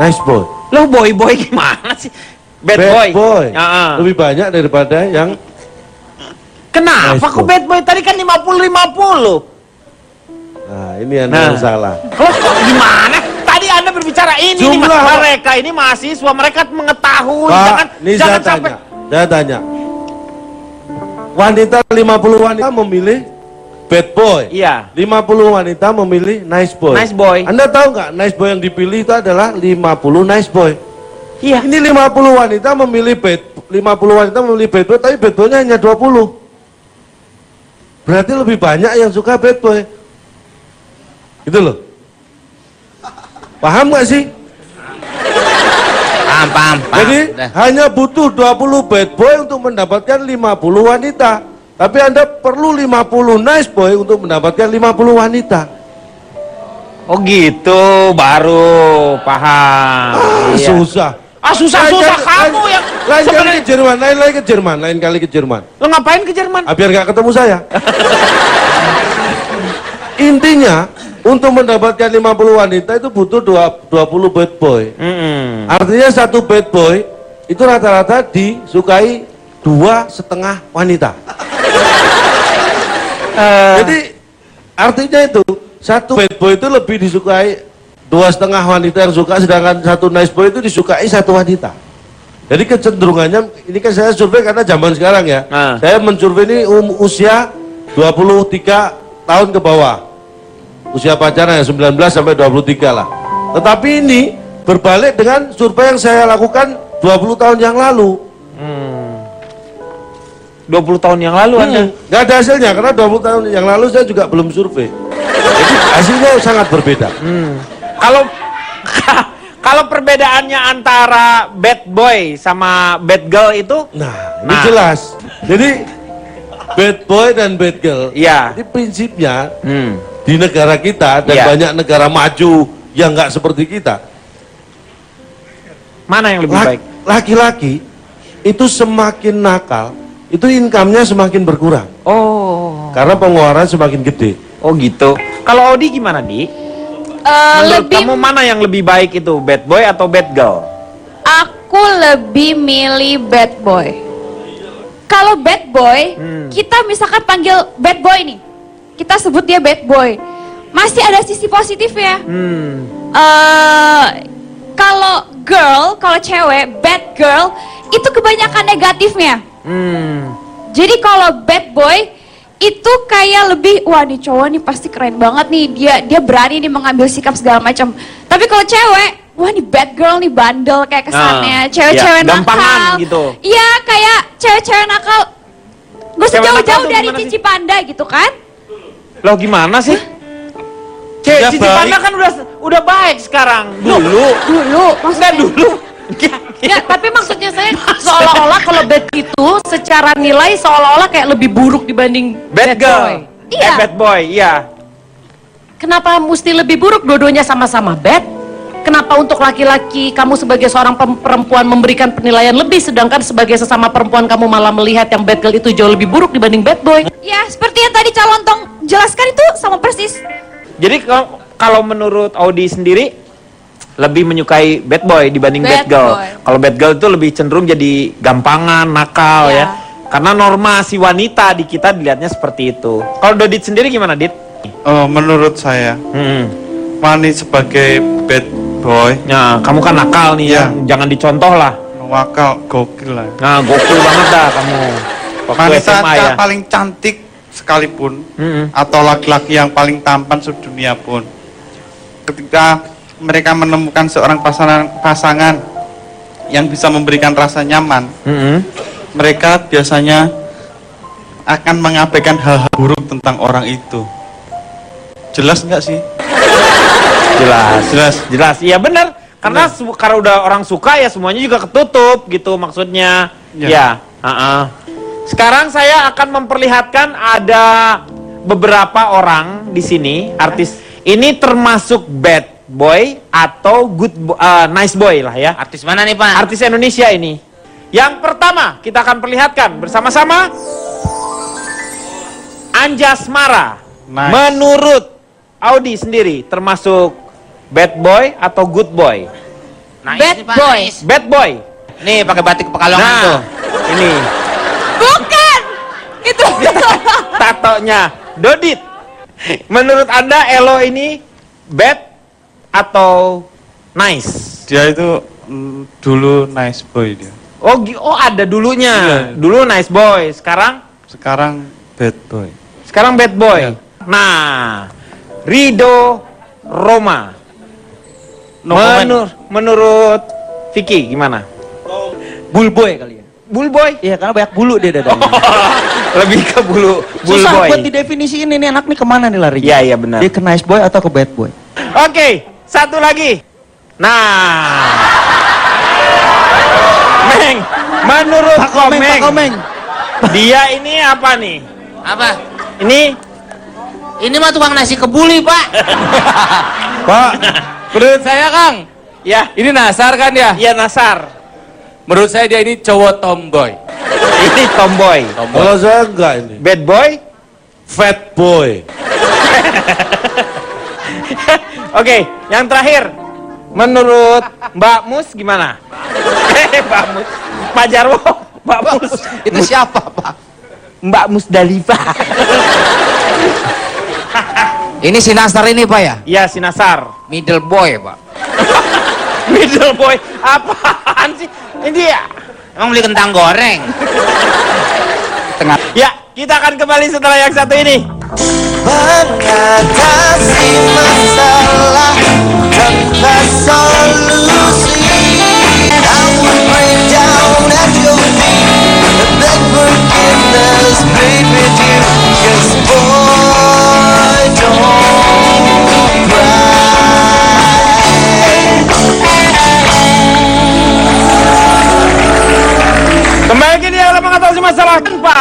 nice boy.
Lo boy gimana sih? Bad boy.
Lebih banyak daripada yang
kenapa
nice
kok
boy.
bad boy? Tadi kan 50-50.
Nah, ini Anda yang salah.
Loh, gimana? Tadi Anda berbicara ini nih, mereka ini mahasiswa, mereka mengetahui.
Pak,
Jangan sampai
saya tanya. Wanita 50 wanita memilih bad boy.
Iya.
50 wanita memilih nice boy.
Nice boy.
Anda tahu nggak nice boy yang dipilih itu adalah 50 nice boy.
Iya.
Ini 50 wanita memilih bad boy, tapi bad boynya hanya 20. Berarti lebih banyak yang suka bad boy. Gitu loh. Paham nggak sih?
Paham.
Jadi hanya butuh 20 bad boy untuk mendapatkan 50 wanita. Tapi Anda perlu 50 nice boy untuk mendapatkan 50 wanita.
oh gitu, baru paham. Iya.
Susah.
Susah kamu yang
lain kali ke Jerman.
Lo ngapain ke Jerman?
Biar nggak ketemu saya. Intinya untuk mendapatkan 50 wanita itu butuh 20 bad boy. Artinya satu bad boy itu rata-rata disukai 2,5 wanita. Jadi artinya itu satu bad boy itu lebih disukai 2,5 wanita yang suka, sedangkan satu nice boy itu disukai 1 wanita. Jadi kecenderungannya, ini kan saya survei karena zaman sekarang ya. Saya mensurvei ini usia 23 tahun ke bawah. Usia pacaran ya 19 sampai 23 lah. Tetapi ini berbalik dengan survei yang saya lakukan 20 tahun yang lalu.
20 tahun yang lalu Anda?
Nggak ada hasilnya, karena 20 tahun yang lalu saya juga belum survei. Jadi hasilnya sangat berbeda.
Kalau perbedaannya antara bad boy sama bad girl itu?
Ini jelas. Jadi bad boy dan bad girl, ini prinsipnya di negara kita dan banyak negara maju yang nggak seperti kita.
Mana yang lebih baik?
Laki-laki itu semakin nakal, itu income-nya semakin berkurang.
Oh.
Karena pengeluaran semakin gede.
Oh gitu. Kalau Odi gimana, Di? Menurut kamu mana yang lebih baik itu, bad boy atau bad girl?
Aku lebih milih bad boy. Kalau bad boy, kita misalkan panggil bad boy nih, kita sebut dia bad boy, masih ada sisi positif ya. Kalau girl, kalau cewek, bad girl, itu kebanyakan negatifnya. Jadi kalau bad boy itu kayak lebih, wah nih cowok nih pasti keren banget nih, dia berani nih mengambil sikap segala macam. Tapi kalau cewek, wah nih bad girl nih, bandel kayak kesannya, cewek-cewek nakal
gitu.
Iya, kayak cewek-cewek nakal, gak usah jauh-jauh dari Cici Panda gitu kan?
Loh gimana sih? Cici Panda kan udah baik sekarang. Dulu maksudnya dulu.
Ya, tapi maksudnya saya seolah-olah kalau bad itu secara nilai seolah-olah kayak lebih buruk dibanding
bad girl.
boy. Iya.
Bad boy, iya.
Kenapa mesti lebih buruk? Dua-duanya sama-sama bad. Kenapa untuk laki-laki kamu sebagai seorang perempuan memberikan penilaian lebih, sedangkan sebagai sesama perempuan kamu malah melihat yang bad girl itu jauh lebih buruk dibanding bad boy?
Ya, seperti yang tadi Cak Lontong jelaskan itu sama persis.
Jadi kalau menurut Audi sendiri lebih menyukai bad boy dibanding bad girl. Kalau bad girl itu lebih cenderung jadi gampangan, nakal ya. Karena norma si wanita di kita dilihatnya seperti itu. Kalau Dodit sendiri gimana, Dit?
Menurut saya, Mani sebagai bad boy.
Ya, kamu kan nakal nih ya. Jangan dicontoh lah.
Nakal, gokil lah.
Nah, gokil banget dah kamu.
Wanita
ya.
paling cantik sekalipun, atau laki-laki yang paling tampan sedunia pun, ketika mereka menemukan seorang pasangan yang bisa memberikan rasa nyaman, mereka biasanya akan mengabaikan hal-hal buruk tentang orang itu. Jelas nggak sih?
Jelas. Iya benar. Karena karena udah orang suka ya semuanya juga ketutup gitu maksudnya. Ya. Sekarang saya akan memperlihatkan ada beberapa orang di sini artis. Ini termasuk bad boy atau nice boy lah ya.
Artis mana nih Pak?
Artis Indonesia ini. Yang pertama kita akan perlihatkan bersama-sama Anjasmara.
Nice.
Menurut Audi sendiri termasuk bad boy atau good boy?
Nice
Bad
nih, Pak,
boy.
nice.
Bad boy.
Nih pakai batik Pekalongan tuh.
Nah, ini
Bukan. Itu.
tatonya Dodit. Menurut Anda Elo ini bad atau nice?
Dia itu dulu nice boy dia.
Oh ada dulunya.
Iya.
Dulu nice boy, sekarang
Bad boy.
sekarang bad boy.
Iya.
Nah, Rido Roma.
No comment.
Menurut Vicky gimana?
Bullboy kali ya.
Bullboy?
Iya, karena banyak bulu dia dadanya.
Lebih ke bullboy.
Susah buat didefinisiin ini anak nih kemana nih lari.
Iya benar.
Dia ke nice boy atau ke bad boy?
Oke, satu lagi. Nah, Meng, menurut
Pak Komeng.
dia ini apa nih?
Apa?
Ini
Mah tukang nasi kebuli Pak.
Pak, menurut saya Kang,
ya,
ini Nasar kan ya?
iya Nasar.
Menurut saya dia ini cowok tomboy.
Ini tomboy.
Kalau saya enggak ini.
Bad boy?
Fat boy.
Oke, yang terakhir. Menurut Mbak Mus gimana? Mbak Mus. Pak Jarwo, Mbak Mus.
Itu siapa Pak?
Mbak Musdalifah.
Ini si Nasar ini Pak ya?
Iya, si Nasar.
Middle boy Pak.
Middle boy. Apaan sih? Ini ya.
Emang beli kentang goreng?
Ya, kita akan kembali setelah yang satu ini.
Mengatasi masalah tanpa solusi. I would break down at your feet and beg forgiveness, plead with you. 'Cause boy, don't cry.
Kembali lagi di dalam mengatasi masalah tanpa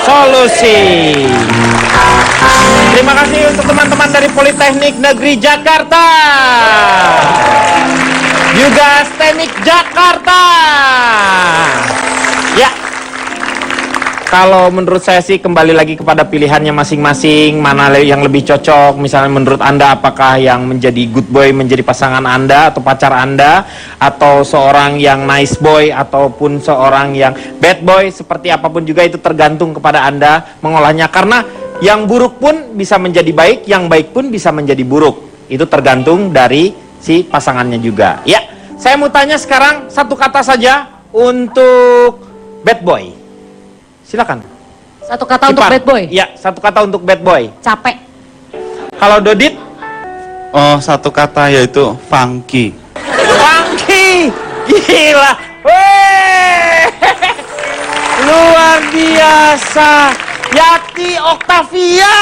solusi. Terima kasih untuk teman-teman dari Politeknik Negeri Jakarta, juga STEMIK Jakarta. Ya, kalau menurut saya sih kembali lagi kepada pilihannya masing-masing, mana yang lebih cocok. Misalnya menurut Anda apakah yang menjadi good boy menjadi pasangan Anda atau pacar Anda, atau seorang yang nice boy ataupun seorang yang bad boy, seperti apapun juga itu tergantung kepada Anda mengolahnya. Karena yang buruk pun bisa menjadi baik, yang baik pun bisa menjadi buruk. Itu tergantung dari si pasangannya juga. Ya, saya mau tanya sekarang satu kata saja untuk bad boy. Silakan.
Satu kata untuk
Ipar.
bad boy.
Ya, satu kata untuk bad boy.
Capek.
Kalau Dodit?
Oh, satu kata yaitu funky.
Funky. Gila. Weh. Luar biasa. Yati Octavia.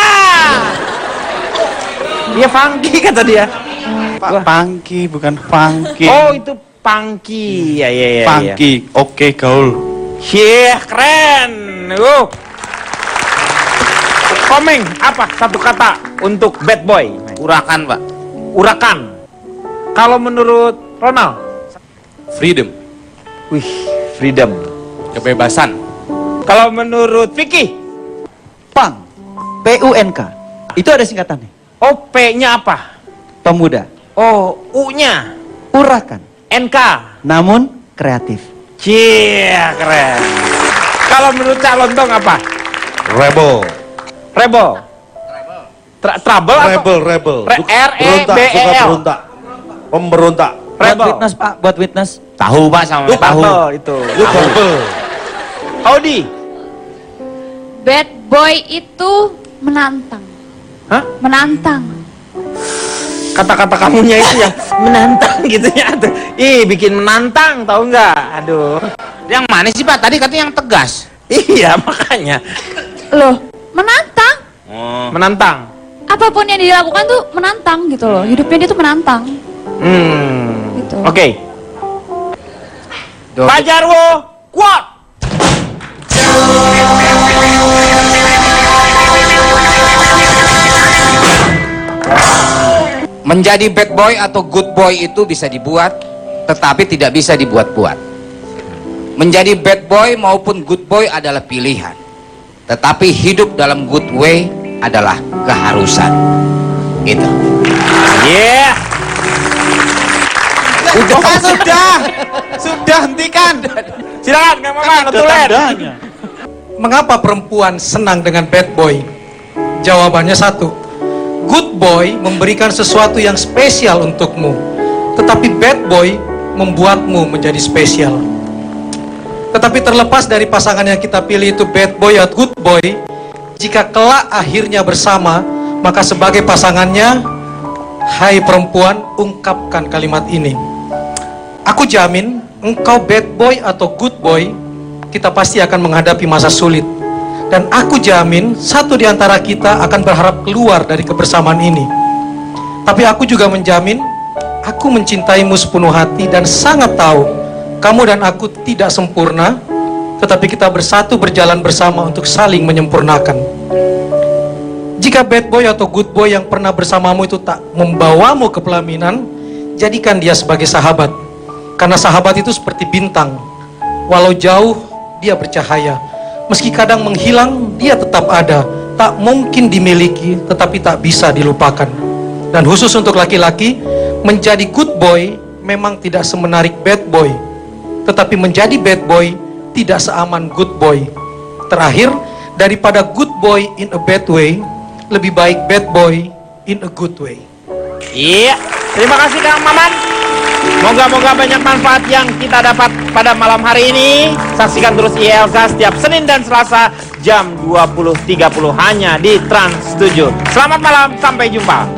Dia funky kata dia.
Pak, funky bukan funky.
Oh, itu funky. Ya, ya, ya.
Funky. Oke, gaul.
Yeah, keren. Komeng, apa satu kata untuk bad boy?
Urakan Pak.
Urakan. Kalau menurut Ronald?
Freedom,
Wih, freedom.
kebebasan.
Kalau menurut Vicky?
Pang. PUNK. Itu ada singkatannya.
Oh, P-nya apa?
Pemuda.
Oh, U-nya?
Urakan.
NK?
Namun kreatif.
Cie, keren. Kalau menurut Cak Lontong apa?
Rebel.
Rebel. Trouble atau?
Rebel.
R-E-B-E-L.
Suka berontak. Pemberontak.
Buat
Rebel.
witness Pak, buat witness.
Tahu Pak sama
Lu Rebel itu.
Lu rebel.
Audi?
Bad boy itu menantang.
Hah?
Menantang.
Kata-kata kamunya itu yang menantang gitu ya. Tuh. Ih, bikin menantang, tahu nggak? Aduh.
Yang mana sih Pak? Tadi katanya yang tegas.
Iya, makanya.
Loh, menantang?
Oh.
Menantang.
apapun yang dilakukan tuh menantang gitu loh. Hidupnya dia tuh menantang. Gitu.
Oke. Pak Jarwo, quote.
Menjadi bad boy atau good boy itu bisa dibuat, tetapi tidak bisa dibuat-buat. Menjadi bad boy maupun good boy adalah pilihan, tetapi hidup dalam good way adalah keharusan. Gitu.
Yeah.
Sudah hentikan.
Silakan Kang Maman, betulan.
Mengapa perempuan senang dengan bad boy? Jawabannya satu. Good boy memberikan sesuatu yang spesial untukmu, tetapi bad boy membuatmu menjadi spesial. Tetapi terlepas dari pasangan yang kita pilih itu bad boy atau good boy, jika kelak akhirnya bersama, maka sebagai pasangannya, hai perempuan, ungkapkan kalimat ini. Aku jamin, engkau bad boy atau good boy, kita pasti akan menghadapi masa sulit. Dan aku jamin, satu di antara kita akan berharap keluar dari kebersamaan ini. Tapi aku juga menjamin, aku mencintaimu sepenuh hati dan sangat tahu, kamu dan aku tidak sempurna, tetapi kita bersatu berjalan bersama untuk saling menyempurnakan. Jika bad boy atau good boy yang pernah bersamamu itu tak membawamu ke pelaminan, jadikan dia sebagai sahabat. Karena sahabat itu seperti bintang, walau jauh dia bercahaya. Meski kadang menghilang, dia tetap ada. Tak mungkin dimiliki, tetapi tak bisa dilupakan. Dan khusus untuk laki-laki, menjadi good boy memang tidak semenarik bad boy. Tetapi menjadi bad boy tidak seaman good boy. Terakhir, daripada good boy in a bad way, lebih baik bad boy in a good way.
Iya, terima kasih Kang Maman. Moga-moga banyak manfaat yang kita dapat pada malam hari ini. Saksikan terus IELTSA setiap Senin dan Selasa jam 20.30 hanya di Trans 7. Selamat malam, sampai jumpa.